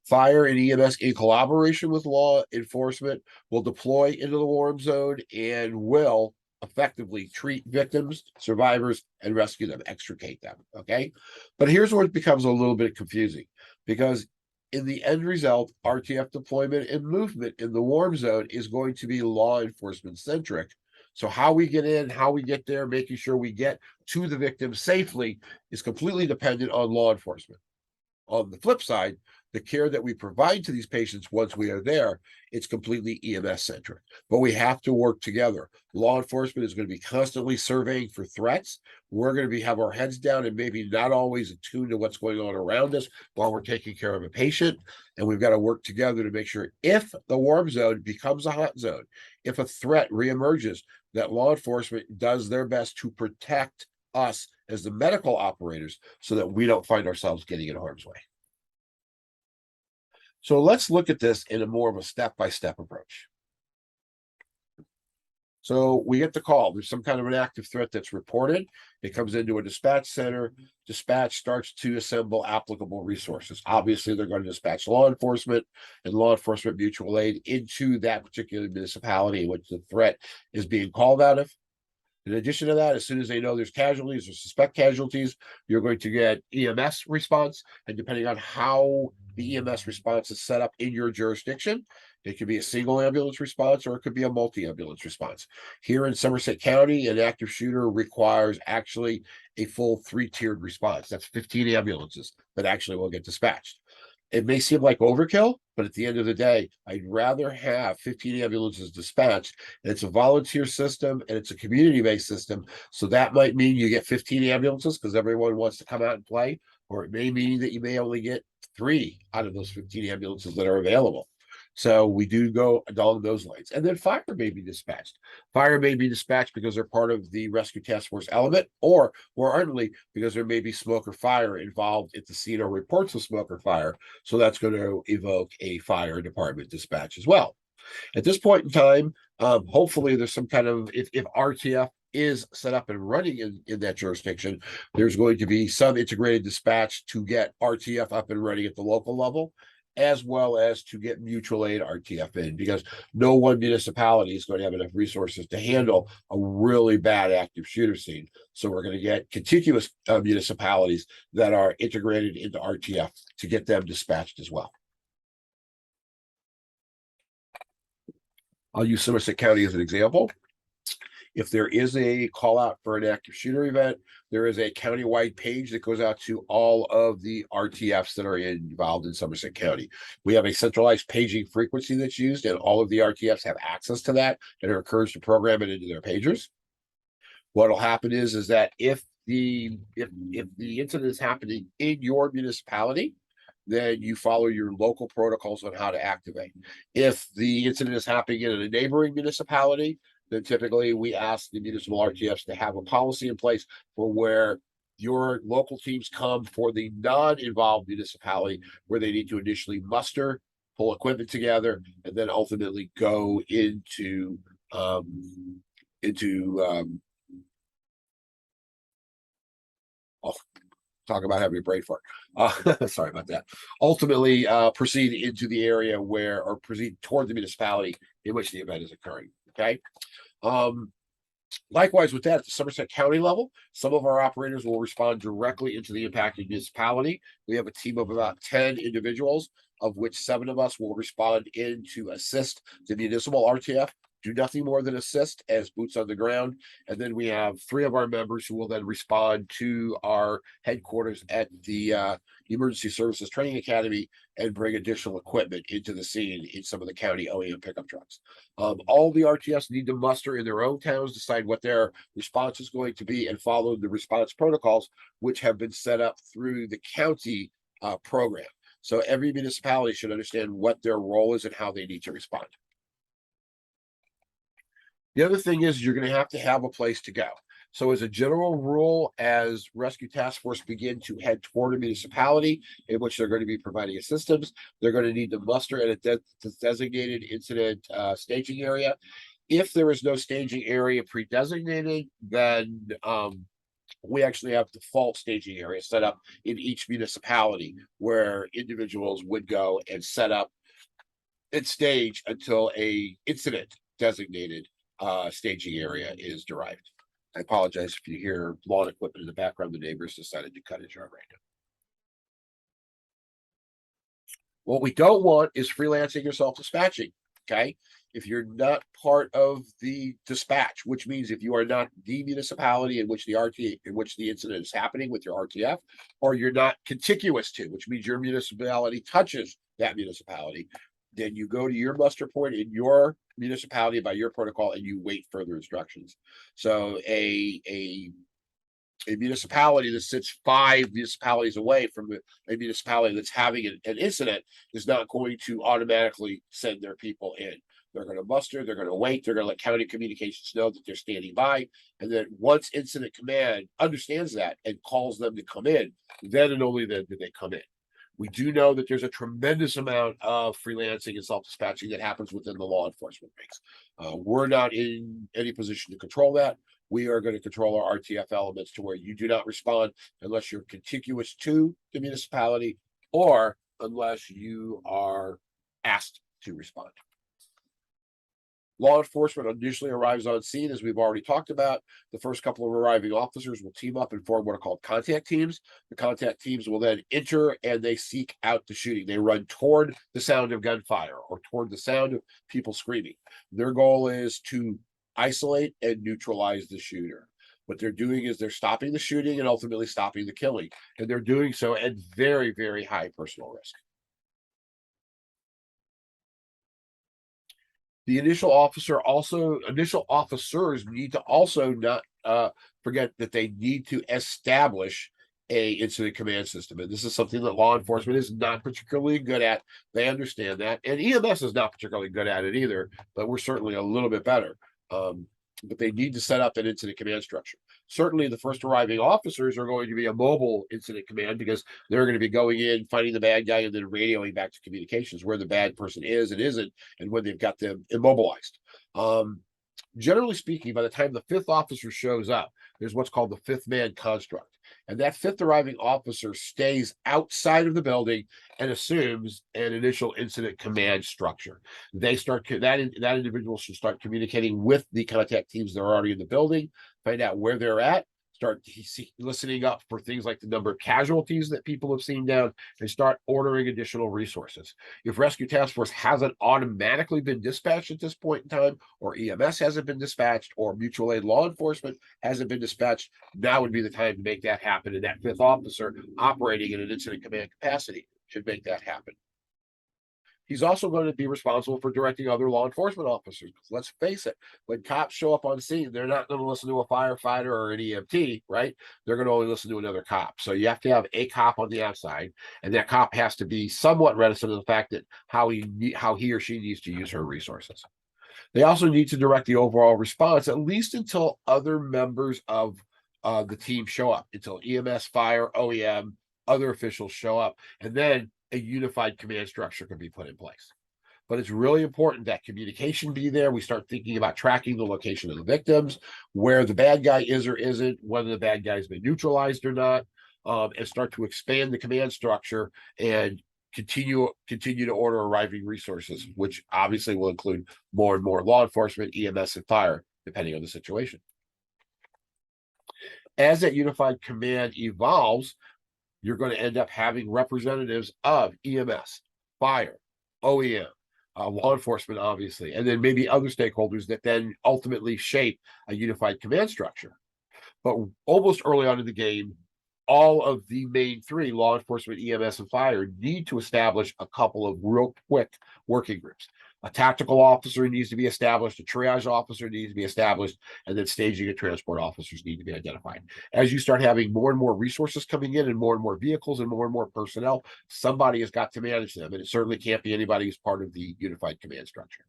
Fire and EMS, in collaboration with law enforcement, will deploy into the warm zone and will effectively treat victims, survivors, and rescue them, extricate them, okay? But here's where it becomes a little bit confusing, because in the end result, RTF deployment and movement in the warm zone is going to be law enforcement centric, So how we get in, how we get there, making sure we get to the victim safely is completely dependent on law enforcement. On the flip side, the care that we provide to these patients once we are there, it's completely EMS centric. But we have to work together. Law enforcement is going to be constantly surveying for threats. We're going to have our heads down and maybe not always attuned to what's going on around us while we're taking care of a patient. And we've got to work together to make sure if the warm zone becomes a hot zone, if a threat reemerges, that law enforcement does their best to protect us as the medical operators so that we don't find ourselves getting in harm's way. So let's look at this in a more of a step-by-step approach. So we get the call. There's some kind of an active threat that's reported. It comes into a dispatch center. Dispatch starts to assemble applicable resources. Obviously, they're going to dispatch law enforcement and law enforcement mutual aid into that particular municipality in which the threat is being called out of. In addition to that, as soon as they know there's casualties or suspect casualties, you're going to get EMS response. And depending on how the EMS response is set up in your jurisdiction, it could be a single ambulance response or it could be a multi-ambulance response. Here in Somerset County, an active shooter requires actually a full 3-tiered response. That's 15 ambulances that actually will get dispatched. It may seem like overkill, but at the end of the day, I'd rather have 15 ambulances dispatched. And it's a volunteer system and it's a community-based system. So that might mean you get 15 ambulances because everyone wants to come out and play, or it may mean that you may only get 3 out of those 15 ambulances that are available. So we do go along those lines. And then fire may be dispatched. Fire may be dispatched because they're part of the rescue task force element, or more ardently, because there may be smoke or fire involved at the scene or reports of smoke or fire. So that's going to evoke a fire department dispatch as well. At this point in time, hopefully there's some kind of, if RTF is set up and running in that jurisdiction, there's going to be some integrated dispatch to get RTF up and running at the local level, as well as to get mutual aid RTF in, because no one municipality is going to have enough resources to handle a really bad active shooter scene. So we're going to get contiguous municipalities that are integrated into RTF to get them dispatched as well. I'll use Somerset County as an example. If there is a call out for an active shooter event, there is a countywide page that goes out to all of the RTFs that are involved in Somerset County. We have a centralized paging frequency that's used, and all of the RTFs have access to that and are encouraged to program it into their pagers. What'll happen is that if the incident is happening in your municipality, then you follow your local protocols on how to activate. If the incident is happening in a neighboring municipality, then typically we ask the municipal RTFs to have a policy in place for where your local teams come for the non-involved municipality, where they need to initially muster, pull equipment together, and then ultimately go into talk about having a brain fart. Sorry about that. Ultimately, proceed into the area where, or proceed toward the municipality in which the event is occurring. Okay. Likewise with that, at the Somerset County level, some of our operators will respond directly into the impacted municipality. We have a team of about 10 individuals, of which 7 of us will respond in to assist the municipal RTF, do nothing more than assist as boots on the ground. And then we have 3 of our members who will then respond to our headquarters at the Emergency Services Training Academy and bring additional equipment into the scene in some of the county OEM pickup trucks. All the RTFs need to muster in their own towns, decide what their response is going to be, and follow the response protocols, which have been set up through the county program. So every municipality should understand what their role is and how they need to respond. The other thing is you're going to have a place to go. So as a general rule, as rescue task force begin to head toward a municipality in which they're going to be providing assistance, they're going to need to muster at a designated incident staging area. If there is no staging area pre-designated, then we actually have default staging areas set up in each municipality where individuals would go and set up and stage until a incident designated staging area is derived. I apologize if you hear lawn equipment in the background. The neighbors decided to cut his yard right now. What we don't want is freelancing or self-dispatching. Okay. If you're not part of the dispatch, which means if you are not the municipality in which the incident is happening with your RTF, or you're not contiguous to, which means your municipality touches that municipality, then you go to your muster point in your municipality by your protocol and you wait further instructions. So a municipality that sits 5 municipalities away from a municipality that's having an incident is not going to automatically send their people in. They're going to muster, they're going to wait, they're going to let county communications know that they're standing by. And then once incident command understands that and calls them to come in, then and only then do they come in. We do know that there's a tremendous amount of freelancing and self-dispatching that happens within the law enforcement ranks. We're not in any position to control that. We are going to control our RTF elements to where you do not respond unless you're contiguous to the municipality or unless you are asked to respond. Law enforcement initially arrives on scene, as we've already talked about. The first couple of arriving officers will team up and form what are called contact teams. The contact teams will then enter and they seek out the shooting. They run toward the sound of gunfire or toward the sound of people screaming. Their goal is to isolate and neutralize the shooter. What they're doing is they're stopping the shooting and ultimately stopping the killing. And they're doing so at very, very high personal risk. The initial officers need to also not forget that they need to establish a incident command system. And this is something that law enforcement is not particularly good at. They understand that. And EMS is not particularly good at it either, but we're certainly a little bit better. But they need to set up an incident command structure. Certainly the first arriving officers are going to be a mobile incident command because they're going to be going in, finding the bad guy, and then radioing back to communications where the bad person is and isn't, and when they've got them immobilized. Generally speaking, by the time the 5th officer shows up, there's what's called the 5th man construct. And that 5th arriving officer stays outside of the building and assumes an initial incident command structure. They start that individual should start communicating with the contact teams that are already in the building, find out where they're at, start listening up for things like the number of casualties that people have seen down, and start ordering additional resources. If Rescue Task Force hasn't automatically been dispatched at this point in time, or EMS hasn't been dispatched, or mutual aid law enforcement hasn't been dispatched, now would be the time to make that happen. And that 5th officer operating in an incident command capacity should make that happen. He's also going to be responsible for directing other law enforcement officers. Let's face it, when cops show up on scene, they're not going to listen to a firefighter or an EMT, right? They're going to only listen to another cop. So you have to have a cop on the outside, and that cop has to be somewhat reticent of the fact that how he or she needs to use her resources. They also need to direct the overall response, at least until other members of the team show up, until EMS, fire, OEM, other officials show up, and then a unified command structure can be put in place. But it's really important that communication be there. We start thinking about tracking the location of the victims, where the bad guy is or isn't, whether the bad guy has been neutralized or not, and start to expand the command structure and continue to order arriving resources, which obviously will include more and more law enforcement, EMS, and fire, depending on the situation. As that unified command evolves, you're going to end up having representatives of EMS, fire, OEM, law enforcement, obviously, and then maybe other stakeholders that then ultimately shape a unified command structure. But almost early on in the game, all of the main 3, law enforcement, EMS, and fire, need to establish a couple of real quick working groups. A tactical officer needs to be established, a triage officer needs to be established, and then staging and transport officers need to be identified. As you start having more and more resources coming in and more vehicles and more personnel, somebody has got to manage them, and it certainly can't be anybody who's part of the unified command structure.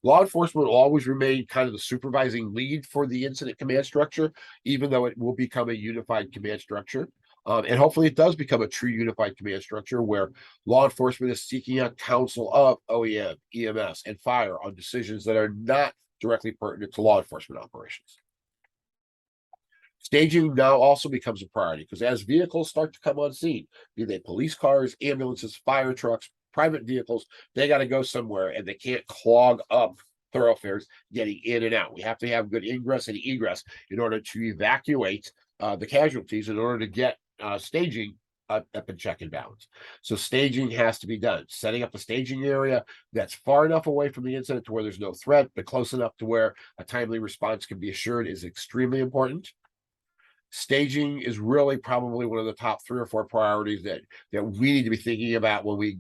Law enforcement will always remain kind of the supervising lead for the incident command structure, even though it will become a unified command structure. And hopefully it does become a true unified command structure where law enforcement is seeking out counsel of OEM, EMS, and fire on decisions that are not directly pertinent to law enforcement operations. Staging now also becomes a priority because as vehicles start to come on scene, be they police cars, ambulances, fire trucks, private vehicles, they got to go somewhere and they can't clog up thoroughfares getting in and out. We have to have good ingress and egress in order to evacuate the casualties, in order to get staging up in check and balance. So staging has to be done. Setting up a staging area that's far enough away from the incident to where there's no threat, but close enough to where a timely response can be assured is extremely important. Staging is really probably one of the top 3 or 4 priorities that we need to be thinking about when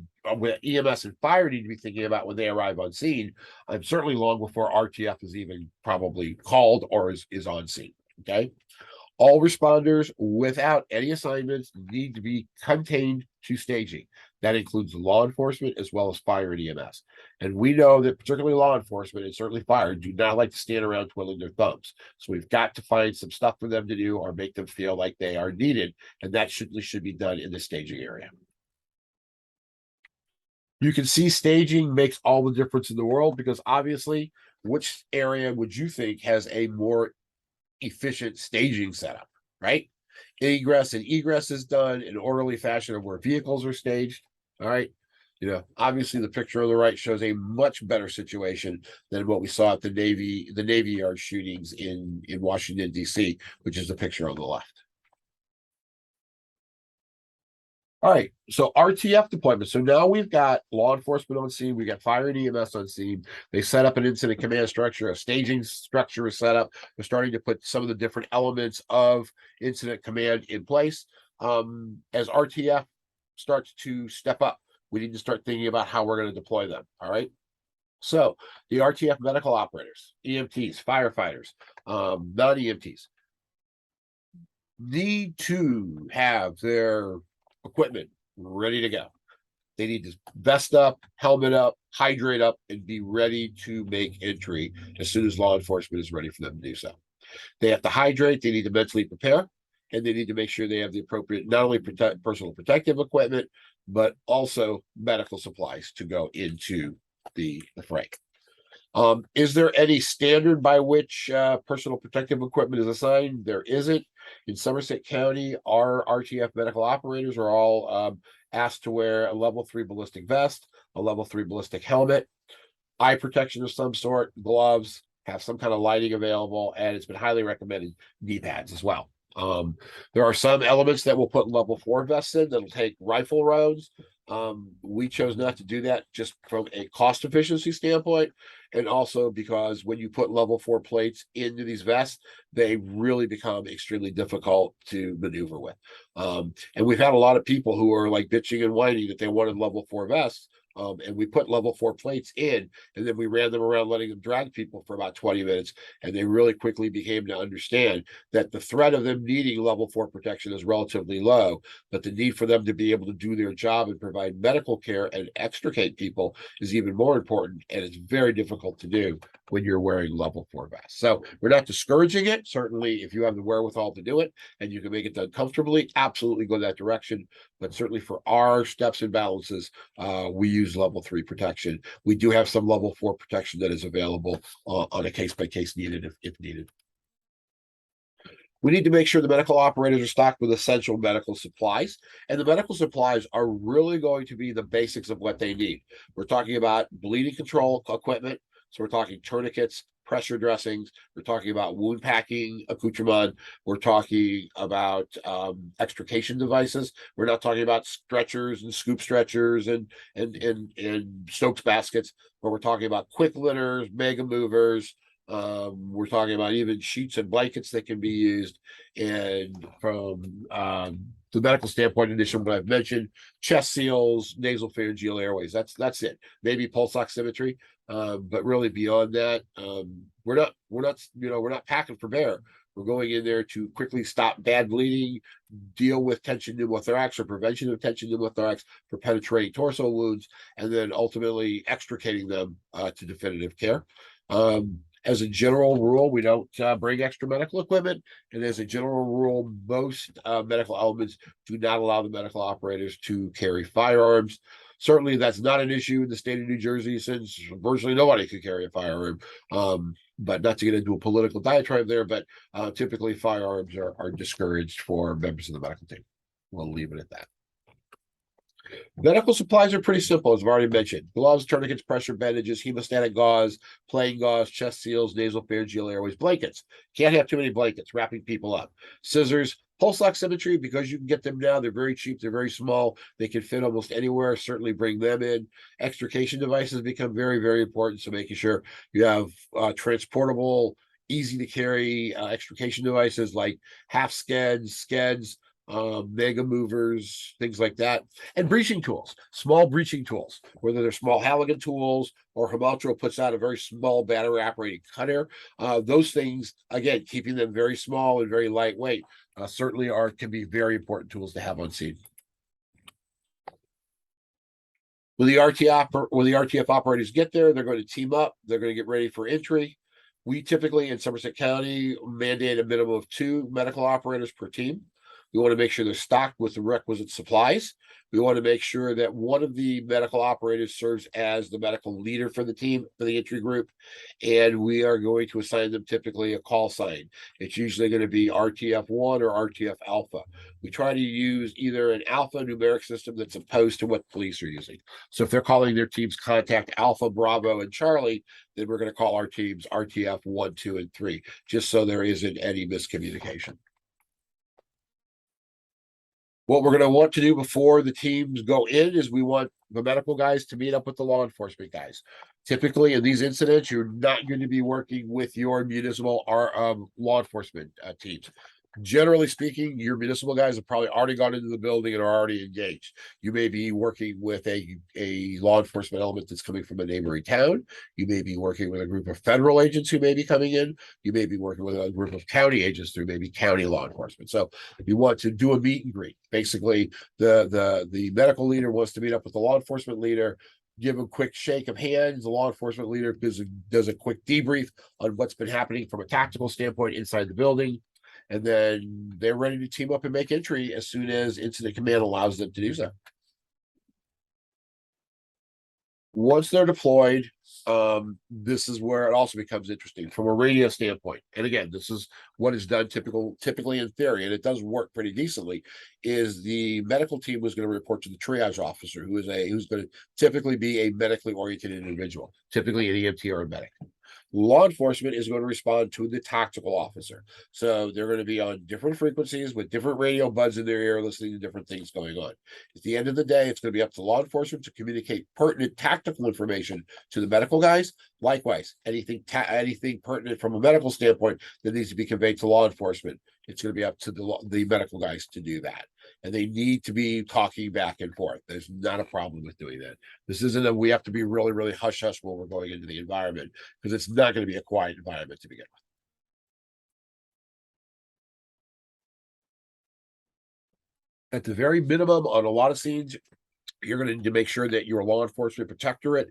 EMS and fire need to be thinking about when they arrive on scene. Certainly long before RTF is even probably called or is on scene. Okay. All responders without any assignments need to be contained to staging. That includes law enforcement as well as fire and EMS. And we know that particularly law enforcement and certainly fire do not like to stand around twiddling their thumbs. So we've got to find some stuff for them to do or make them feel like they are needed. And that should be done in the staging area. You can see staging makes all the difference in the world because obviously, which area would you think has a more efficient staging setup, right? Ingress and egress is done in orderly fashion of where vehicles are staged. All right. Obviously the picture on the right shows a much better situation than what we saw at the Navy Yard shootings in Washington, D.C., which is the picture on the left. All right, so RTF deployment. So now we've got law enforcement on scene, we got fire and EMS on scene. They set up an incident command structure, a staging structure is set up. They're starting to put some of the different elements of incident command in place. As RTF starts to step up, we need to start thinking about how we're going to deploy them. All right. So the RTF medical operators, EMTs, firefighters, non-EMTs need to have their equipment ready to go. They need to vest up, helmet up, hydrate up, and be ready to make entry as soon as law enforcement is ready for them to do so. They have to hydrate, they need to mentally prepare, and they need to make sure they have the appropriate, not only personal protective equipment, but also medical supplies to go into the fray. Is there any standard by which personal protective equipment is assigned? There isn't. In Somerset County, our RTF medical operators are all asked to wear a level 3 ballistic vest, a level 3 ballistic helmet, eye protection of some sort, gloves, have some kind of lighting available, and it's been highly recommended knee pads as well. There are some elements that will put level 4 vests in that'll take rifle rounds. We chose not to do that just from a cost efficiency standpoint, and also because when you put level 4 plates into these vests, they really become extremely difficult to maneuver with. And we've had a lot of people who are like bitching and whining that they wanted level 4 vests. And we put level 4 plates in, and then we ran them around letting them drag people for about 20 minutes. And they really quickly became to understand that the threat of them needing level 4 protection is relatively low, but the need for them to be able to do their job and provide medical care and extricate people is even more important. And it's very difficult to do when you're wearing level 4 vests. So we're not discouraging it. Certainly, if you have the wherewithal to do it and you can make it done comfortably, absolutely go that direction. But certainly for our steps and balances, we use level 3 protection. We do have some level 4 protection that is available on a case-by-case needed if needed. We need to make sure the medical operators are stocked with essential medical supplies, and the medical supplies are really going to be the basics of what they need. We're talking about bleeding control equipment, so we're talking tourniquets, pressure dressings, we're talking about wound packing accoutrement, we're talking about extrication devices. We're not talking about stretchers and scoop stretchers and Stokes baskets, but we're talking about quick litters, mega movers. We're talking about even sheets and blankets that can be used. And from the medical standpoint, in addition to what I've mentioned, chest seals, nasal pharyngeal airways. That's it. Maybe pulse oximetry, but really beyond that, we're not packing for bear. We're going in there to quickly stop bad bleeding, deal with tension pneumothorax or prevention of tension pneumothorax for penetrating torso wounds, and then ultimately extricating them to definitive care. As a general rule, we don't bring extra medical equipment. And as a general rule, most medical elements do not allow the medical operators to carry firearms. Certainly, that's not an issue in the state of New Jersey, since virtually nobody could carry a firearm. But not to get into a political diatribe there, but typically firearms are discouraged for members of the medical team. We'll leave it at that. Medical supplies are pretty simple, as I've already mentioned. Gloves, tourniquets, pressure bandages, hemostatic gauze, plain gauze, chest seals, nasal pharyngeal airways, blankets. Can't have too many blankets, wrapping people up. Scissors, Pulse oximetry, because you can get them now, they're very cheap, they're very small, they can fit almost anywhere. Certainly bring them in. Extrication devices become very, very important. So making sure you have transportable, easy to carry extrication devices like half skeds, mega movers, things like that, and breaching tools, small breaching tools, whether they're small Halligan tools or Hamaltro puts out a very small battery operated cutter. Those things, again, keeping them very small and very lightweight, certainly can be very important tools to have on scene. When the RTF operators get there, they're going to team up. They're going to get ready for entry. We typically in Somerset County mandate a minimum of 2 medical operators per team. We want to make sure they're stocked with the requisite supplies. We want to make sure that one of the medical operators serves as the medical leader for the team, for the entry group. And we are going to assign them typically a call sign. It's usually going to be RTF1 or RTF Alpha. We try to use either an alpha numeric system that's opposed to what police are using. So if they're calling their teams contact Alpha, Bravo, and Charlie, then we're going to call our teams RTF 1, 2, and 3, just so there isn't any miscommunication. What we're going to want to do before the teams go in is we want the medical guys to meet up with the law enforcement guys. Typically, in these incidents, you're not going to be working with your municipal or law enforcement teams. Generally speaking, your municipal guys have probably already gone into the building and are already engaged. You may be working with a law enforcement element that's coming from a neighboring town. You may be working with a group of federal agents who may be coming in. You may be working with a group of county agents through maybe county law enforcement. So you want to do a meet and greet. Basically, the medical leader wants to meet up with the law enforcement leader, give a quick shake of hands. The law enforcement leader does a quick debrief on what's been happening from a tactical standpoint inside the building. And then they're ready to team up and make entry as soon as incident command allows them to do so. Once they're deployed, this is where it also becomes interesting from a radio standpoint. And again, this is what is done typically in theory, and it does work pretty decently. Is the medical team was going to report to the triage officer, who's going to typically be a medically oriented individual, typically an EMT or a medic. Law enforcement is going to respond to the tactical officer. So they're going to be on different frequencies with different radio buds in their ear, listening to different things going on. At the end of the day, it's going to be up to law enforcement to communicate pertinent tactical information to the medical guys. Likewise, anything pertinent from a medical standpoint that needs to be conveyed to law enforcement, it's going to be up to the medical guys to do that. And they need to be talking back and forth. There's not a problem with doing that. This isn't we have to be really, really hush-hush when we're going into the environment, because it's not going to be a quiet environment to begin with. At the very minimum, on a lot of scenes, you're going to need to make sure that your law enforcement protectorate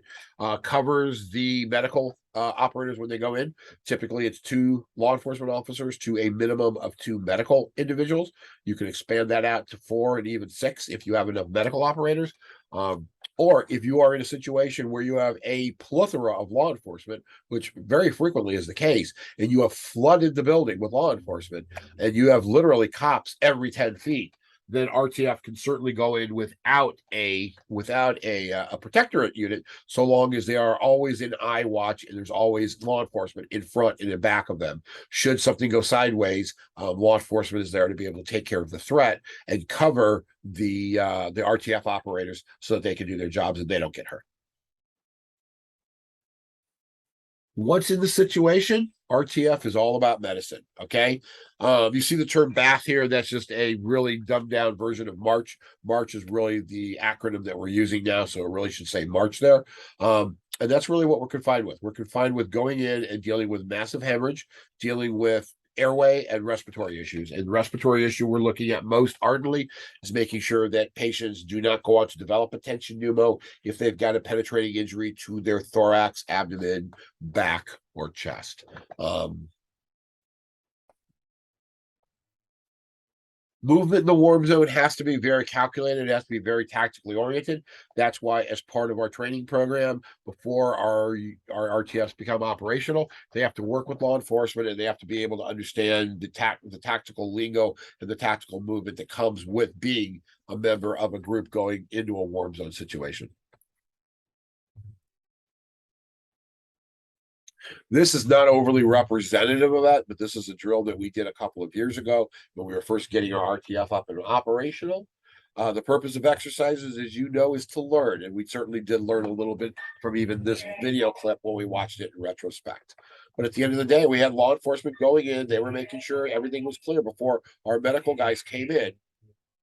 covers the medical operators when they go in. Typically, it's 2 law enforcement officers to a minimum of 2 medical individuals. You can expand that out to 4 and even 6 if you have enough medical operators. Or if you are in a situation where you have a plethora of law enforcement, which very frequently is the case, and you have flooded the building with law enforcement, and you have literally cops every 10 feet, then RTF can certainly go in without a protectorate unit, so long as they are always in eye watch and there's always law enforcement in front and in back of them. Should something go sideways, law enforcement is there to be able to take care of the threat and cover the RTF operators so that they can do their jobs and they don't get hurt. Once in the situation, RTF is all about medicine. Okay. You see the term BATH here. That's just a really dumbed down version of March. March is really the acronym that we're using now. So it really should say March there. And that's really what we're confined with. We're confined with going in and dealing with massive hemorrhage, dealing with airway and respiratory issues. And the respiratory issue we're looking at most ardently is making sure that patients do not go on to develop a tension pneumo if they've got a penetrating injury to their thorax, abdomen, back, or chest. Movement in the warm zone has to be very calculated. It has to be very tactically oriented. That's why, as part of our training program, before our RTFs become operational, they have to work with law enforcement and they have to be able to understand the tactical lingo and the tactical movement that comes with being a member of a group going into a warm zone situation. This is not overly representative of that, but this is a drill that we did a couple of years ago when we were first getting our RTF up and operational. The purpose of exercises, as you know, is to learn, and we certainly did learn a little bit from even this video clip when we watched it in retrospect. But at the end of the day, we had law enforcement going in. They were making sure everything was clear before our medical guys came in.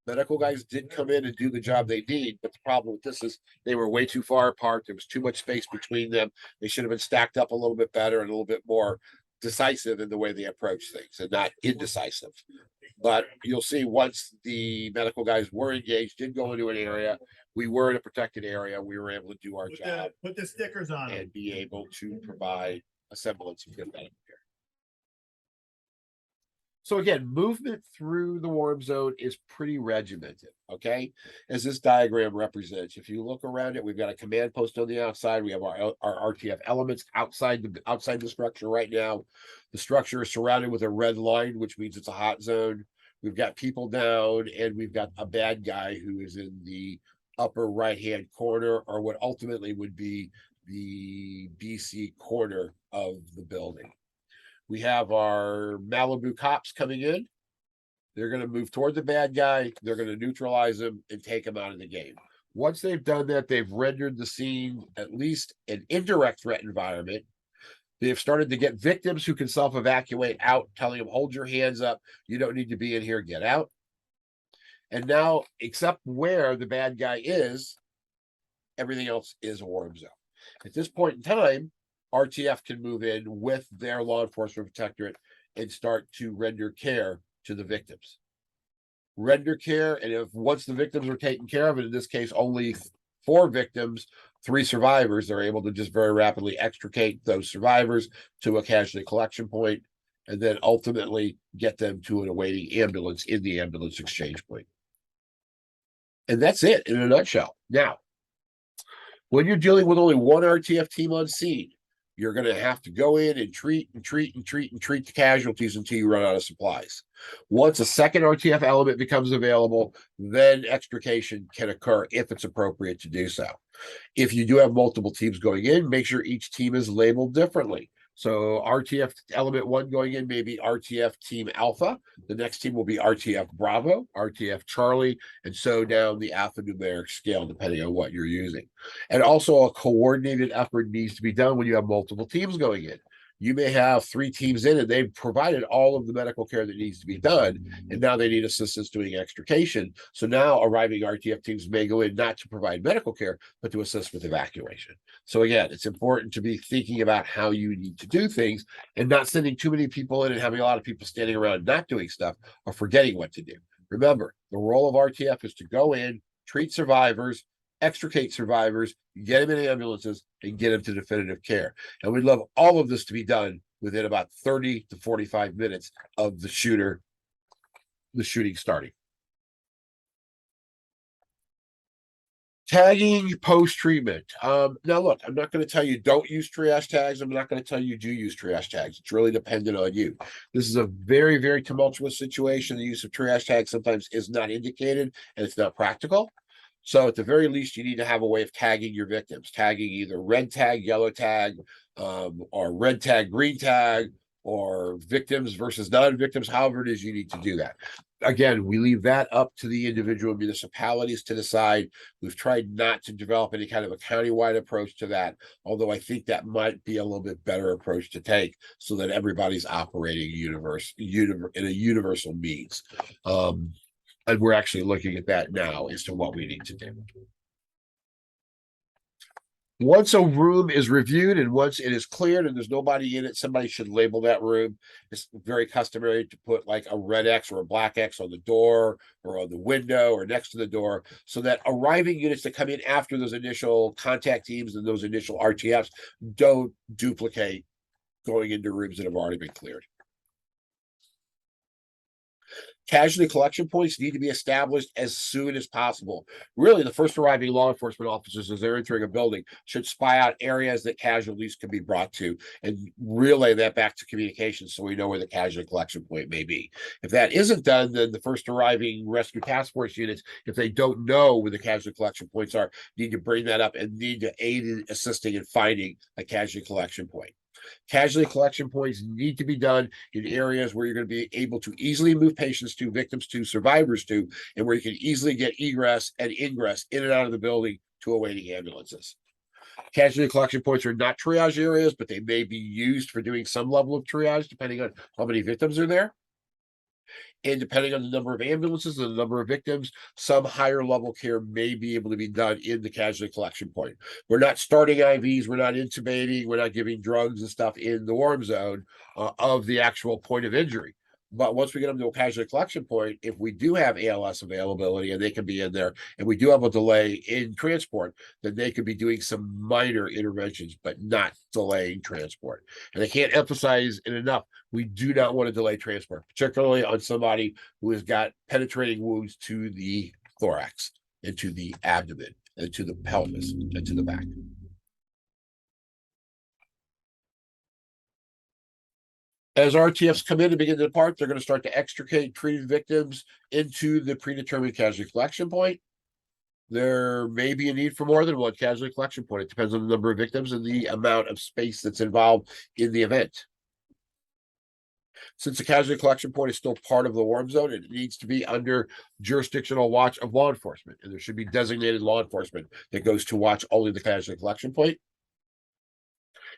Medical guys did come in and do the job they need, but the problem with this is they were way too far apart. There was too much space between them. They should have been stacked up a little bit better and a little bit more decisive in the way they approach things and not indecisive. But you'll see once the medical guys were engaged, did go into an area, we were in a protected area, we were able to do our job. Put the stickers on and be able to provide a semblance of good medical care. So again, movement through the warm zone is pretty regimented, okay? As this diagram represents, if you look around it, we've got a command post on the outside. We have our RTF elements outside the structure right now. The structure is surrounded with a red line, which means it's a hot zone. We've got people down, and we've got a bad guy who is in the upper right-hand corner, or what ultimately would be the BC corner of the building. We have our Malibu cops coming in. They're going to move toward the bad guy. They're going to neutralize him and take him out of the game. Once they've done that, they've rendered the scene at least an indirect threat environment. They've started to get victims who can self-evacuate out, telling them, hold your hands up. You don't need to be in here. Get out. And now, except where the bad guy is, everything else is a warm zone. At this point in time, RTF can move in with their law enforcement protectorate and start to render care to the victims. Render care, and if once the victims are taken care of, and in this case, only 4 victims, 3 survivors, they're able to just very rapidly extricate those survivors to a casualty collection point, and then ultimately get them to an awaiting ambulance in the ambulance exchange point. And that's it in a nutshell. Now, when you're dealing with only one RTF team on scene, you're going to have to go in and treat the casualties until you run out of supplies. Once a second RTF element becomes available, then extrication can occur if it's appropriate to do so. If you do have multiple teams going in, make sure each team is labeled differently. So RTF element 1 going in may be RTF team alpha. The next team will be RTF Bravo, RTF Charlie, and so down the alphanumeric scale, depending on what you're using. And also a coordinated effort needs to be done when you have multiple teams going in. You may have 3 teams in and they've provided all of the medical care that needs to be done, and now they need assistance doing extrication. So now arriving RTF teams may go in not to provide medical care, but to assist with evacuation. So again, it's important to be thinking about how you need to do things and not sending too many people in and having a lot of people standing around not doing stuff or forgetting what to do. Remember, the role of RTF is to go in, treat survivors, extricate survivors, get them in ambulances, and get them to definitive care. And we'd love all of this to be done within about 30 to 45 minutes of the shooting starting. Tagging post-treatment. Now, look, I'm not going to tell you don't use triage tags. I'm not going to tell you do use triage tags. It's really dependent on you. This is a very, very tumultuous situation. The use of triage tags sometimes is not indicated, and it's not practical. So at the very least, you need to have a way of tagging your victims, tagging either red tag, yellow tag, or red tag, green tag, or victims versus non-victims, however it is you need to do that. Again, we leave that up to the individual municipalities to decide. We've tried not to develop any kind of a countywide approach to that, although I think that might be a little bit better approach to take so that everybody's operating in a universal means. And we're actually looking at that now as to what we need to do. Once a room is reviewed and once it is cleared and there's nobody in it, somebody should label that room. It's very customary to put like a red X or a black X on the door or on the window or next to the door so that arriving units that come in after those initial contact teams and those initial RTFs don't duplicate going into rooms that have already been cleared. Casualty collection points need to be established as soon as possible. Really, the first arriving law enforcement officers, as they're entering a building, should spy out areas that casualties can be brought to and relay that back to communications so we know where the casualty collection point may be. If that isn't done, then the first arriving rescue task force units, if they don't know where the casualty collection points are, need to bring that up and need to aid in assisting in finding a casualty collection point. Casualty collection points need to be done in areas where you're going to be able to easily move patients to, victims to, survivors to, and where you can easily get egress and ingress in and out of the building to awaiting ambulances. Casualty collection points are not triage areas, but they may be used for doing some level of triage depending on how many victims are there. And depending on the number of ambulances and the number of victims, some higher level care may be able to be done in the casualty collection point. We're not starting IVs, we're not intubating, we're not giving drugs and stuff in the warm zone of the actual point of injury. But once we get them to a casualty collection point, if we do have ALS availability and they can be in there, and we do have a delay in transport, then they could be doing some minor interventions, but not delaying transport. And I can't emphasize it enough. We do not want to delay transport, particularly on somebody who has got penetrating wounds to the thorax and to the abdomen and to the pelvis and to the back. As RTFs come in and begin to depart, they're going to start to extricate treated victims into the predetermined casualty collection point. There may be a need for more than one casualty collection point. It depends on the number of victims and the amount of space that's involved in the event. Since the casualty collection point is still part of the warm zone, it needs to be under jurisdictional watch of law enforcement. And there should be designated law enforcement that goes to watch only the casualty collection point.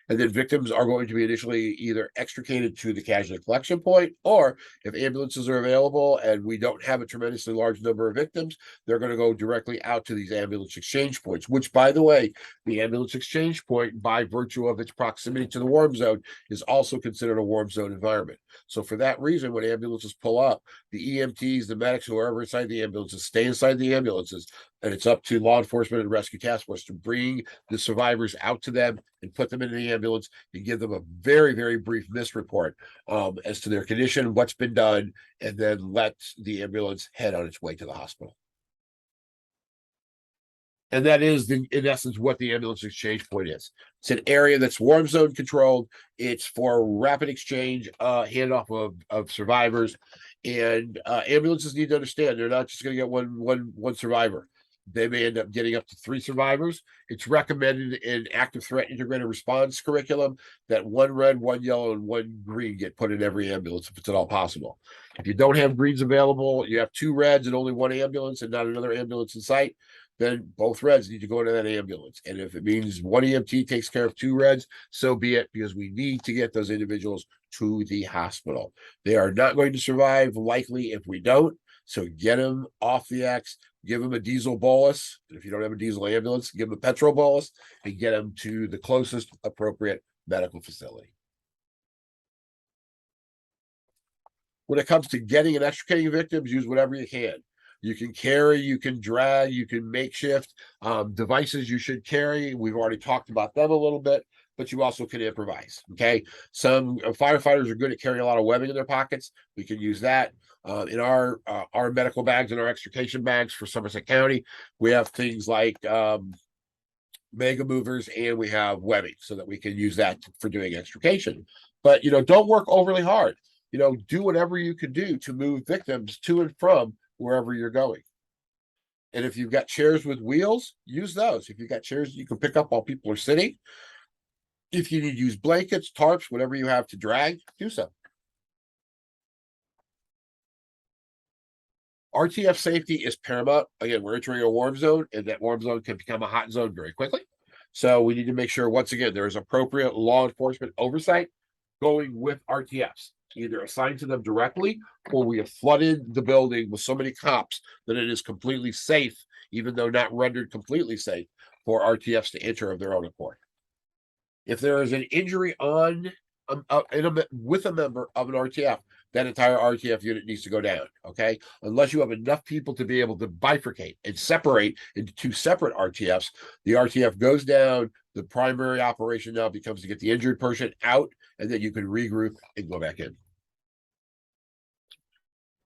And then victims are going to be initially either extricated to the casualty collection point, or if ambulances are available and we don't have a tremendously large number of victims, they're going to go directly out to these ambulance exchange points, which, by the way, the ambulance exchange point, by virtue of its proximity to the warm zone, is also considered a warm zone environment. So for that reason, when ambulances pull up, the EMTs, the medics, whoever inside the ambulances, stay inside the ambulances, and it's up to law enforcement and rescue task force to bring the survivors out to them and put them in the ambulance and give them a very, very brief misreport as to their condition, what's been done, and then let the ambulance head on its way to the hospital. And that is, in essence, what the ambulance exchange point is. It's an area that's warm zone controlled. It's for rapid exchange, handoff of survivors. And ambulances need to understand they're not just going to get one survivor. They may end up getting up to 3 survivors. It's recommended in active threat integrated response curriculum that 1 red, 1 yellow, and 1 green get put in every ambulance if it's at all possible. If you don't have greens available, you have 2 reds and only 1 ambulance and not another ambulance in sight, then both reds need to go into that ambulance. And if it means 1 EMT takes care of 2 reds, so be it, because we need to get those individuals to the hospital. They are not going to survive likely if we don't. So get them off the X, give them a diesel bolus. And if you don't have a diesel ambulance, give them a petrol bolus and get them to the closest appropriate medical facility. When it comes to getting and extricating victims, use whatever you can. You can carry, you can drag, you can makeshift devices you should carry. We've already talked about them a little bit, but you also can improvise. Okay. Some firefighters are good at carrying a lot of webbing in their pockets. We can use that. In our medical bags and our extrication bags for Somerset County, we have things like mega movers, and we have webbing so that we can use that for doing extrication. But, don't work overly hard. Do whatever you can do to move victims to and from wherever you're going. And if you've got chairs with wheels, use those. If you've got chairs you can pick up while people are sitting, if you need to use blankets, tarps, whatever you have to drag, do so. RTF safety is paramount. Again, we're entering a warm zone, and that warm zone can become a hot zone very quickly. So we need to make sure, once again, there is appropriate law enforcement oversight going with RTFs, either assigned to them directly, or we have flooded the building with so many cops that it is completely safe, even though not rendered completely safe, for RTFs to enter of their own accord. If there is an injury on with a member of an RTF, that entire RTF unit needs to go down, okay? Unless you have enough people to be able to bifurcate and separate into 2 separate RTFs, the RTF goes down. The primary operation now becomes to get the injured person out, and then you can regroup and go back in.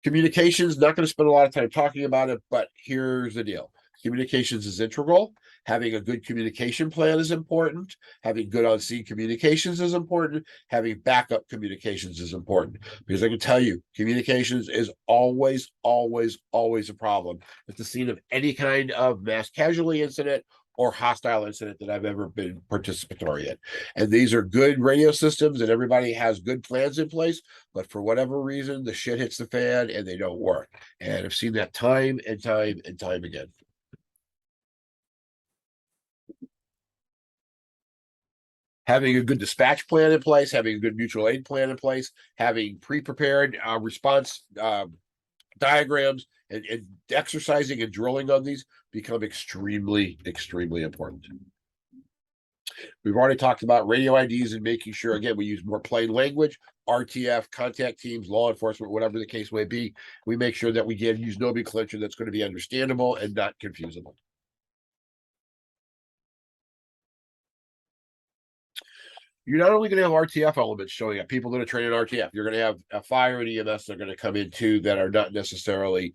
Communications, not going to spend a lot of time talking about it, but here's the deal. Communications is integral. Having a good communication plan is important. Having good on-scene communications is important. Having backup communications is important. Because I can tell you, communications is always, always, always a problem at the scene of any kind of mass casualty incident or hostile incident that I've ever been participatory in. And these are good radio systems and everybody has good plans in place, but for whatever reason, the shit hits the fan and they don't work. And I've seen that time and time and time again. Having a good dispatch plan in place, having a good mutual aid plan in place, having pre-prepared response diagrams, and exercising and drilling on these become extremely, extremely important. We've already talked about radio IDs and making sure, again, we use more plain language, RTF, contact teams, law enforcement, whatever the case may be. We make sure that we use nomenclature that's going to be understandable and not confusable. You're not only going to have RTF elements showing up, people that are trained in RTF, you're going to have a fire and EMS that are going to come in too that are not necessarily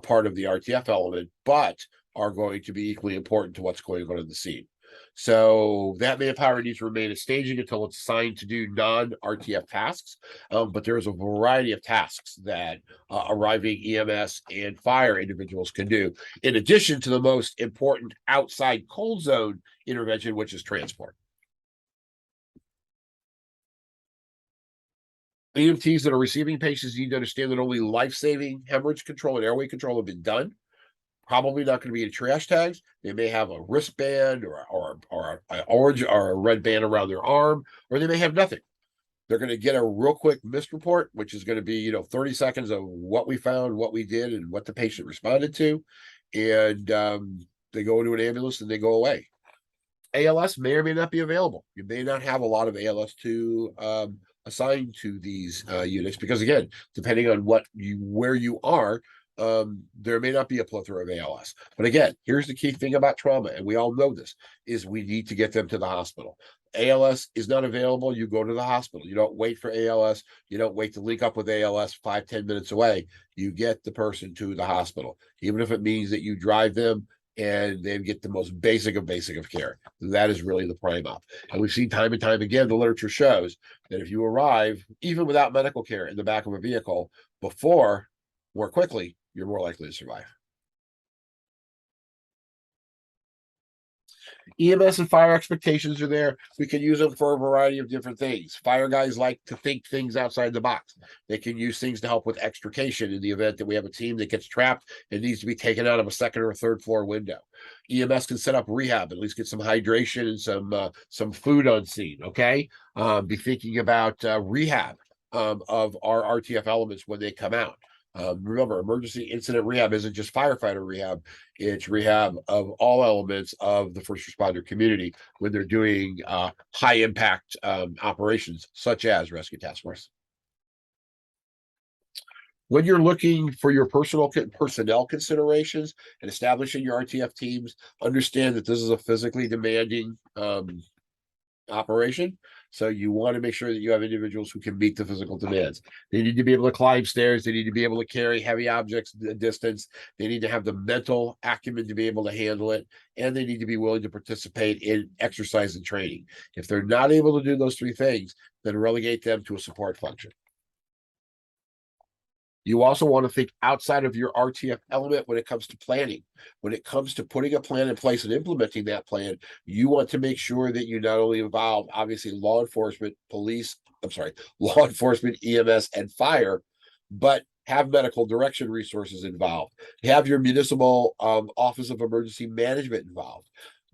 part of the RTF element, but are going to be equally important to what's going on in the scene. So that manpower needs to remain at staging until it's assigned to do non-RTF tasks. But there's a variety of tasks that arriving EMS and fire individuals can do, in addition to the most important outside cold zone intervention, which is transport. EMTs that are receiving patients need to understand that only life-saving hemorrhage control and airway control have been done. Probably not going to be any trash tags. They may have a wristband or an orange or a red band around their arm, or they may have nothing. They're going to get a real quick MIST report, which is going to be 30 seconds of what we found, what we did, and what the patient responded to, and they go into an ambulance and they go away. ALS may or may not be available. You may not have a lot of ALS to assigned to these units because, again, depending on where you are, there may not be a plethora of ALS. But again, here's the key thing about trauma, and we all know this, is we need to get them to the hospital. ALS is not available, you go to the hospital. You don't wait for ALS. You don't wait to link up with ALS 5-10 minutes away. You get the person to the hospital, even if it means that you drive them and they get the most basic of care. That is really the prime up. And we've seen time and time again, the literature shows that if you arrive, even without medical care, in the back of a vehicle more quickly, you're more likely to survive. EMS and fire expectations are there. We can use them for a variety of different things. Fire guys like to think things outside the box. They can use things to help with extrication in the event that we have a team that gets trapped and needs to be taken out of a second or third floor window. EMS can set up rehab, at least get some hydration and some food on scene. Okay, be thinking about rehab of our RTF elements when they come out. Remember, emergency incident rehab isn't just firefighter rehab, it's rehab of all elements of the first responder community when they're doing high impact operations such as rescue task force. When you're looking for your personnel considerations and establishing your RTF teams, understand that this is a physically demanding operation. So you want to make sure that you have individuals who can meet the physical demands. They need to be able to climb stairs. They need to be able to carry heavy objects a distance. They need to have the mental acumen to be able to handle it. And they need to be willing to participate in exercise and training. If they're not able to do those three things, then relegate them to a support function. You also want to think outside of your RTF element when it comes to planning. When it comes to putting a plan in place and implementing that plan, you want to make sure that you not only involve, obviously, law enforcement, law enforcement, EMS, and fire, but have medical direction resources involved. Have your municipal Office of Emergency Management involved.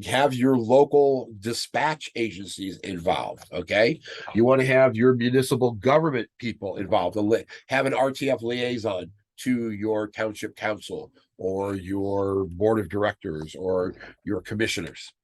Have your local dispatch agencies involved. Okay, you want to have your municipal government people involved. Have an RTF liaison to your township council or your board of directors or your commissioners.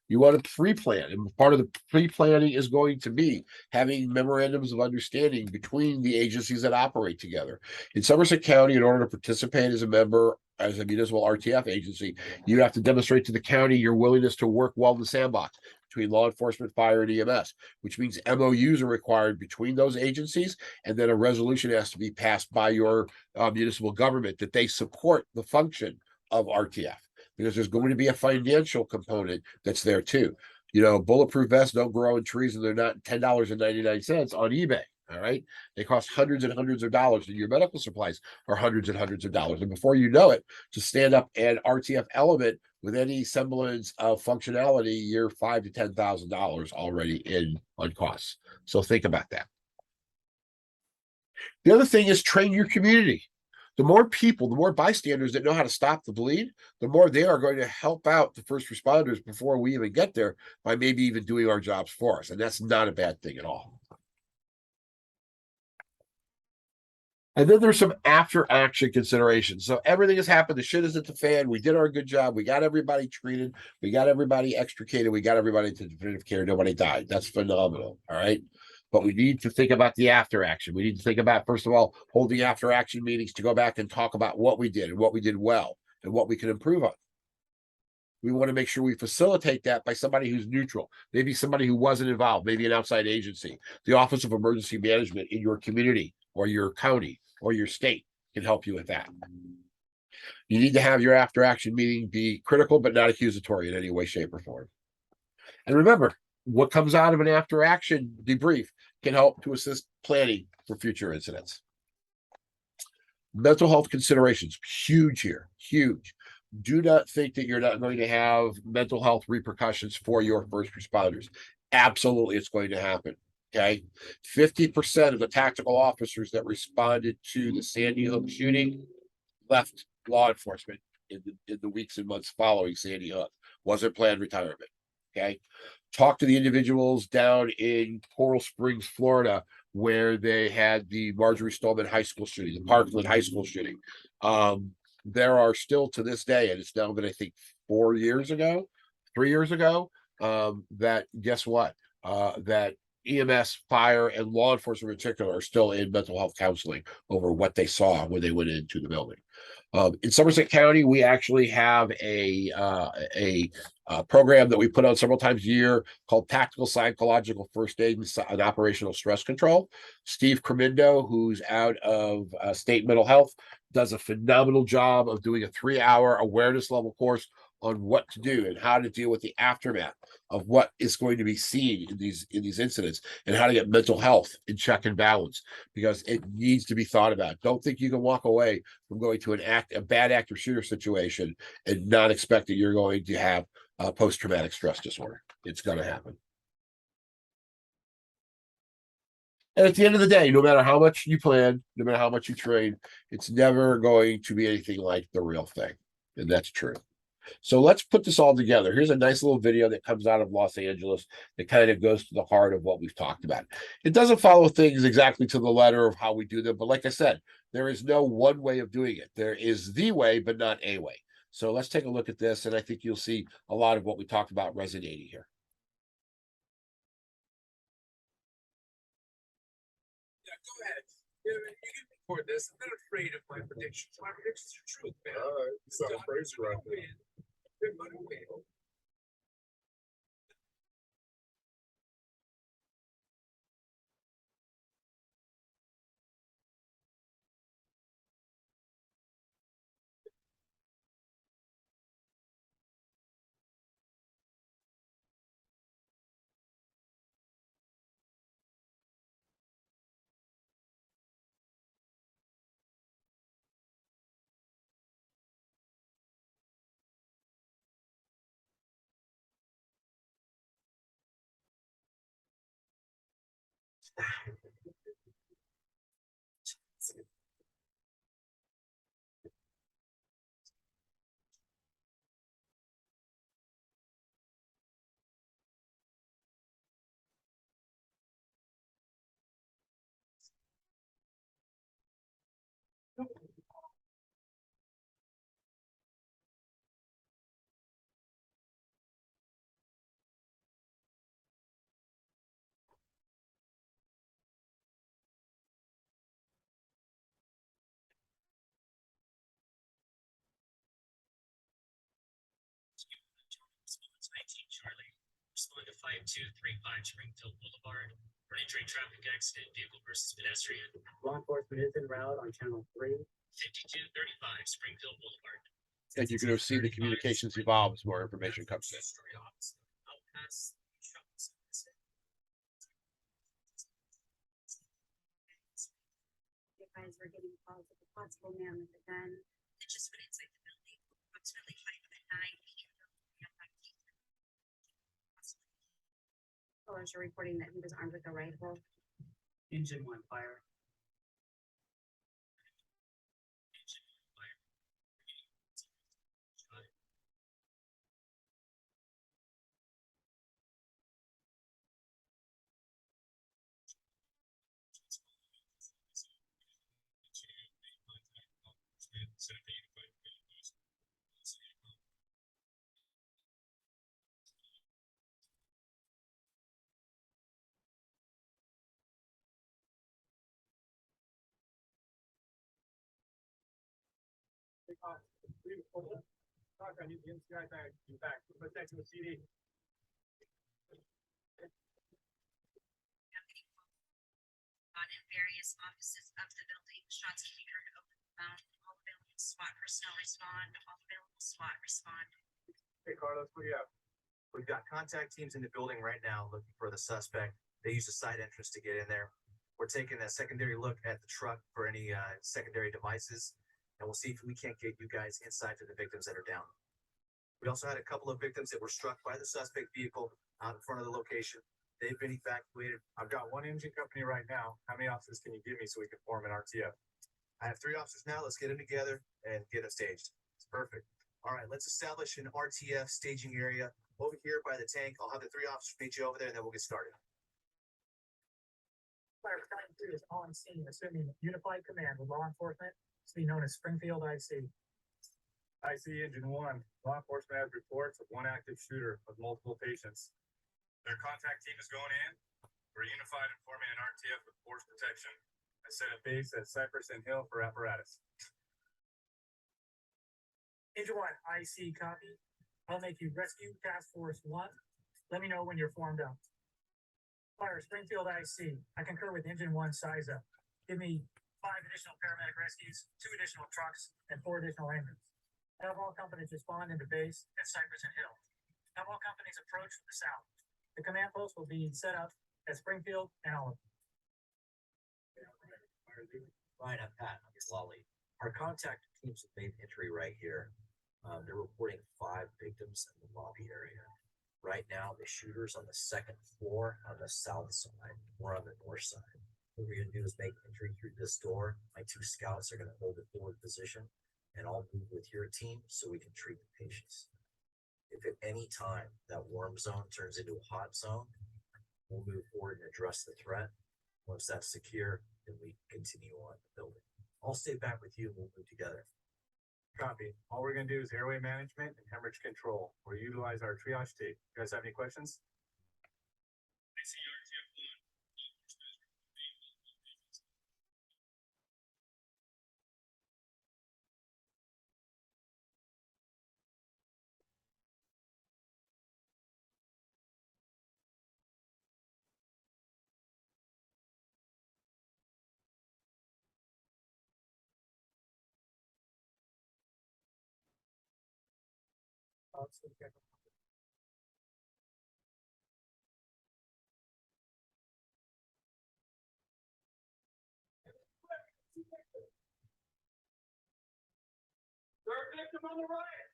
You want to pre-plan, and part of the pre-planning is going to be having memorandums of understanding between the agencies that operate together. In Somerset County, in order to participate as a member, as a municipal RTF agency, you have to demonstrate to the county your willingness to work well in the sandbox between law enforcement, fire, and EMS, which means MOUs are required between those agencies, and then a resolution has to be passed by your municipal government that they support the function of RTF. Because there's going to be a financial component that's there too. Bulletproof vests don't grow in trees and they're not $10.99 on eBay. All right. They cost hundreds and hundreds of dollars, and your medical supplies are hundreds and hundreds of dollars. And before you know it, to stand up an RTF element with any semblance of functionality, you're $5,000 to $10,000 already in on costs. So think about that. The other thing is train your community. The more people, the more bystanders that know how to stop the bleed, the more they are going to help out the first responders before we even get there by maybe even doing our jobs for us. And that's not a bad thing at all. And then there's some after action considerations. So everything has happened. The shit is at the fan. We did our good job. We got everybody treated. We got everybody extricated. We got everybody to definitive care. Nobody died. That's phenomenal. All right. But we need to think about the after action. We need to think about, first of all, holding after action meetings to go back and talk about what we did and what we did well and what we can improve on. We want to make sure we facilitate that by somebody who's neutral, maybe somebody who wasn't involved, maybe an outside agency. The Office of Emergency Management in your community or your county or your state can help you with that. You need to have your after action meeting be critical, but not accusatory in any way, shape, or form. And remember, what comes out of an after action debrief can help to assist planning for future incidents. Mental health considerations, huge here, huge. Do not think that you're not going to have mental health repercussions for your first responders. Absolutely, it's going to happen. Okay. 50% of the tactical officers that responded to the Sandy Hook shooting left law enforcement in the weeks and months following Sandy Hook. Wasn't planned retirement. Okay. Talk to the individuals down in Coral Springs, Florida, where they had the Marjorie Stoneman High School shooting, the Parkland High School shooting. There are still to this day, and it's now been, I think, 3 years ago, that guess what? That EMS, fire, and law enforcement in particular are still in mental health counseling over what they saw when they went into the building. In Somerset County, we actually have a program that we put on several times a year called Tactical Psychological First Aid and Operational Stress Control. Steve Cremindo, who's out of state mental health, does a phenomenal job of doing a 3-hour awareness level course on what to do and how to deal with the aftermath of what is going to be seen in these incidents and how to get mental health in check and balance, because it needs to be thought about. Don't think you can walk away from going to a bad active shooter situation and not expect that you're going to have post-traumatic stress disorder. It's going to happen. And at the end of the day, no matter how much you plan, no matter how much you train, it's never going to be anything like the real thing. And that's true. So let's put this all together. Here's a nice little video that comes out of Los Angeles that kind of goes to the heart of what we've talked about. It doesn't follow things exactly to the letter of how we do them, but like I said, there is no one way of doing it. There is the way, but not a way. So let's take a look at this, and I think you'll see a lot of what we talked about resonating here. Yeah, go ahead. You can record this. I'm not afraid of my predictions. My predictions are truth, man. All right, so praise right there. They're gonna win. Charlie, respond to 5235 Springfield Boulevard for an injury traffic accident, vehicle versus pedestrian. Law enforcement is en route on channel 3. 5235 Springfield Boulevard. And you're going to see the communications evolve as more information comes in. possible, ma'am, but then It just went inside the building. What's really funny with the 9 p.m. callers are reporting that he was armed with a rifle. Engine one fire. I need the NCI back. Protect the CD. On in various offices of the building. Shots can be heard over the phone. All available SWAT personnel respond. All available SWAT respond. Hey, Carlos, what do you have? We've got contact teams in the building right now looking for the suspect. They use a side entrance to get in there. We're taking a secondary look at the truck for any secondary devices, and we'll see if we can't get you guys inside to the victims that are down. We also had a couple of victims that were struck by the suspect vehicle out in front of the location. They've been evacuated. I've got one engine company right now. How many officers can you give me so we can form an RTF? I have 3 officers now. Let's get them together and get them staged. It's perfect. All right, let's establish an RTF staging area over here by the tank. I'll have the 3 officers meet you over there, and then we'll get started. Fire Battalion 3 is on scene, assuming unified command with law enforcement, to be known as Springfield IC. IC Engine 1, law enforcement has reports of one active shooter with multiple patients. Their contact team is going in. We're unified and forming an RTF with force protection. I set a base at Cypress and Hill for apparatus. Engine 1, IC copy. I'll make you Rescue Task Force 1. Let me know when you're formed up. Fire Springfield IC. I concur with Engine 1 size up. Give me 5 additional paramedic rescues, 2 additional trucks, and 4 additional ambulances. Have all companies respond into base at Cypress and Hill. Have all companies approach from the south. The command post will be set up at Springfield and Olive. Ryan, I'm Pat. I'm your lolly. Our contact teams have made entry right here. They're reporting 5 victims in the lobby area. Right now, the shooter's on the 2nd floor on the south side. We're on the north side. What we're gonna do is make entry through this door. My 2 scouts are gonna hold the forward position, and I'll move with your team so we can treat the patients. If at any time that warm zone turns into a hot zone, we'll move forward and address the threat. Once that's secure, then we continue on the building. I'll stay back with you and we'll move together. Copy. All we're gonna do is airway management and hemorrhage control. We'll utilize our triage tape. You guys have any questions? I see RTF 1. Third victim on the right.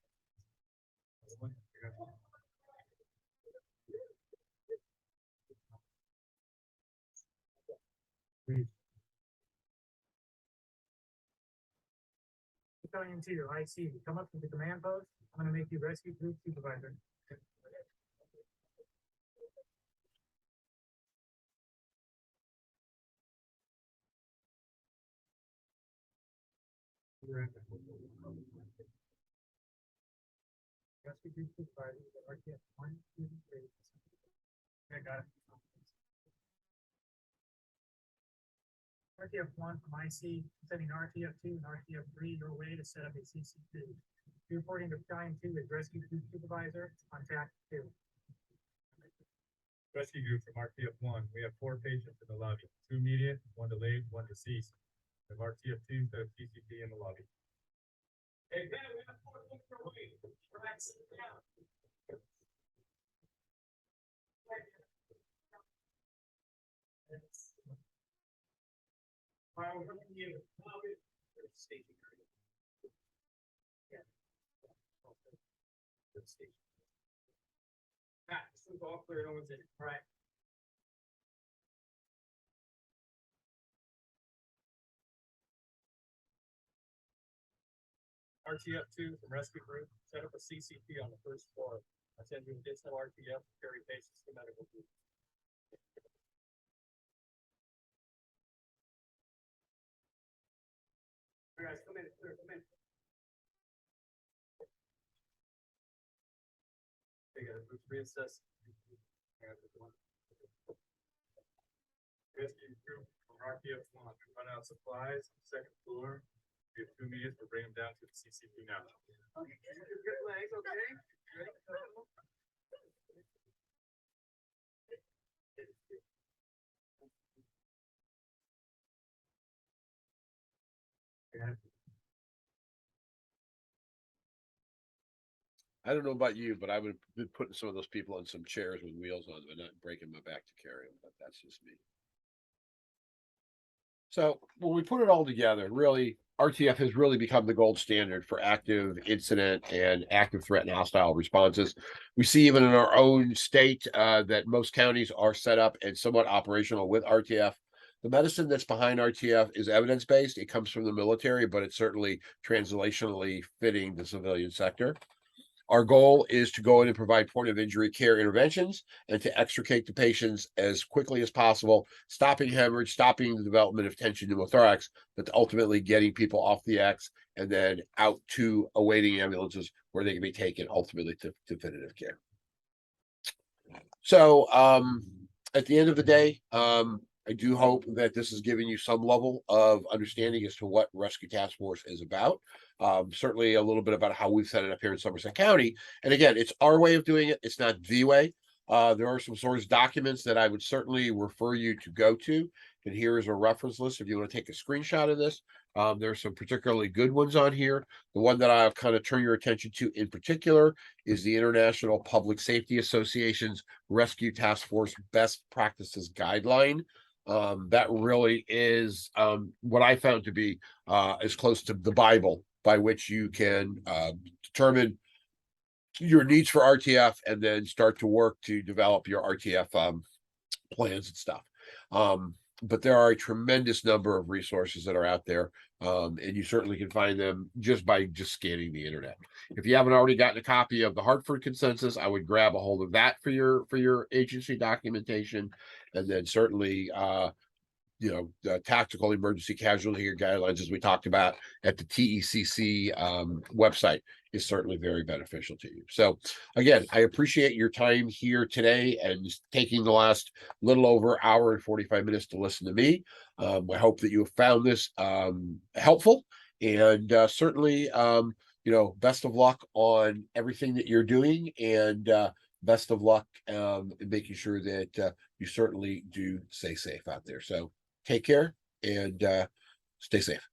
Battalion 2, IC. Come up to the command post. I'm gonna make you rescue group supervisor. Rescue group supervisor, RTF 1, 2, 3. Okay, got it. RTF 1 from IC, sending RTF 2 and RTF 3 your way to set up a CC2. Reporting to Battalion 2 is rescue group supervisor on TAC 2. Rescue group from RTF 1. We have 4 patients in the lobby. 2 immediate, 1 delayed, 1 deceased. We have RTF 2 set of CCP in the lobby. Hey, man, we have 4 victims away. Relax, sit down. Fire, we're gonna need it. staging area. This one's all clear, no one's in it. Right. RTF2 from Rescue Group, set up a CCP on the first floor. I send you additional RTF to carry patients to medical group. All right, come in, clear, come in. They got to reassess. Rescue Group from RTF1, run out supplies, second floor. We have 2 meters, we'll bring them down to the CCP now. Okay, good legs, okay? Ready? I don't know about you, but I would have been putting some of those people on some chairs with wheels on them and not breaking my back to carry them, but that's just me. So when we put it all together, really, RTF has really become the gold standard for active incident and active threat and hostile responses. We see even in our own state that most counties are set up and somewhat operational with RTF. The medicine that's behind RTF is evidence-based. It comes from the military, but it's certainly translationally fitting the civilian sector. Our goal is to go in and provide point of injury care interventions and to extricate the patients as quickly as possible, stopping hemorrhage, stopping the development of tension pneumothorax, but ultimately getting people off the X and then out to awaiting ambulances where they can be taken ultimately to definitive care. So at the end of the day, I do hope that this has given you some level of understanding as to what Rescue Task Force is about. Certainly a little bit about how we've set it up here in Somerset County. And again, it's our way of doing it. It's not the way. There are some source documents that I would certainly refer you to go to. And here is a reference list if you want to take a screenshot of this. There are some particularly good ones on here. The one that I'll kind of turn your attention to in particular is the International Public Safety Association's Rescue Task Force Best Practices Guideline. That really is what I found to be as close to the Bible by which you can determine your needs for RTF and then start to work to develop your RTF plans and stuff. But there are a tremendous number of resources that are out there, and you certainly can find them just by scanning the internet. If you haven't already gotten a copy of the Hartford Consensus, I would grab a hold of that for your agency documentation, and then certainly the tactical emergency casualty guidelines, as we talked about at the TECC website, is certainly very beneficial to you. So again, I appreciate your time here today and taking the last little over hour and 45 minutes to listen to me. I hope that you have found this helpful, and certainly best of luck on everything that you're doing, and best of luck in making sure that you certainly do stay safe out there. So take care and stay safe.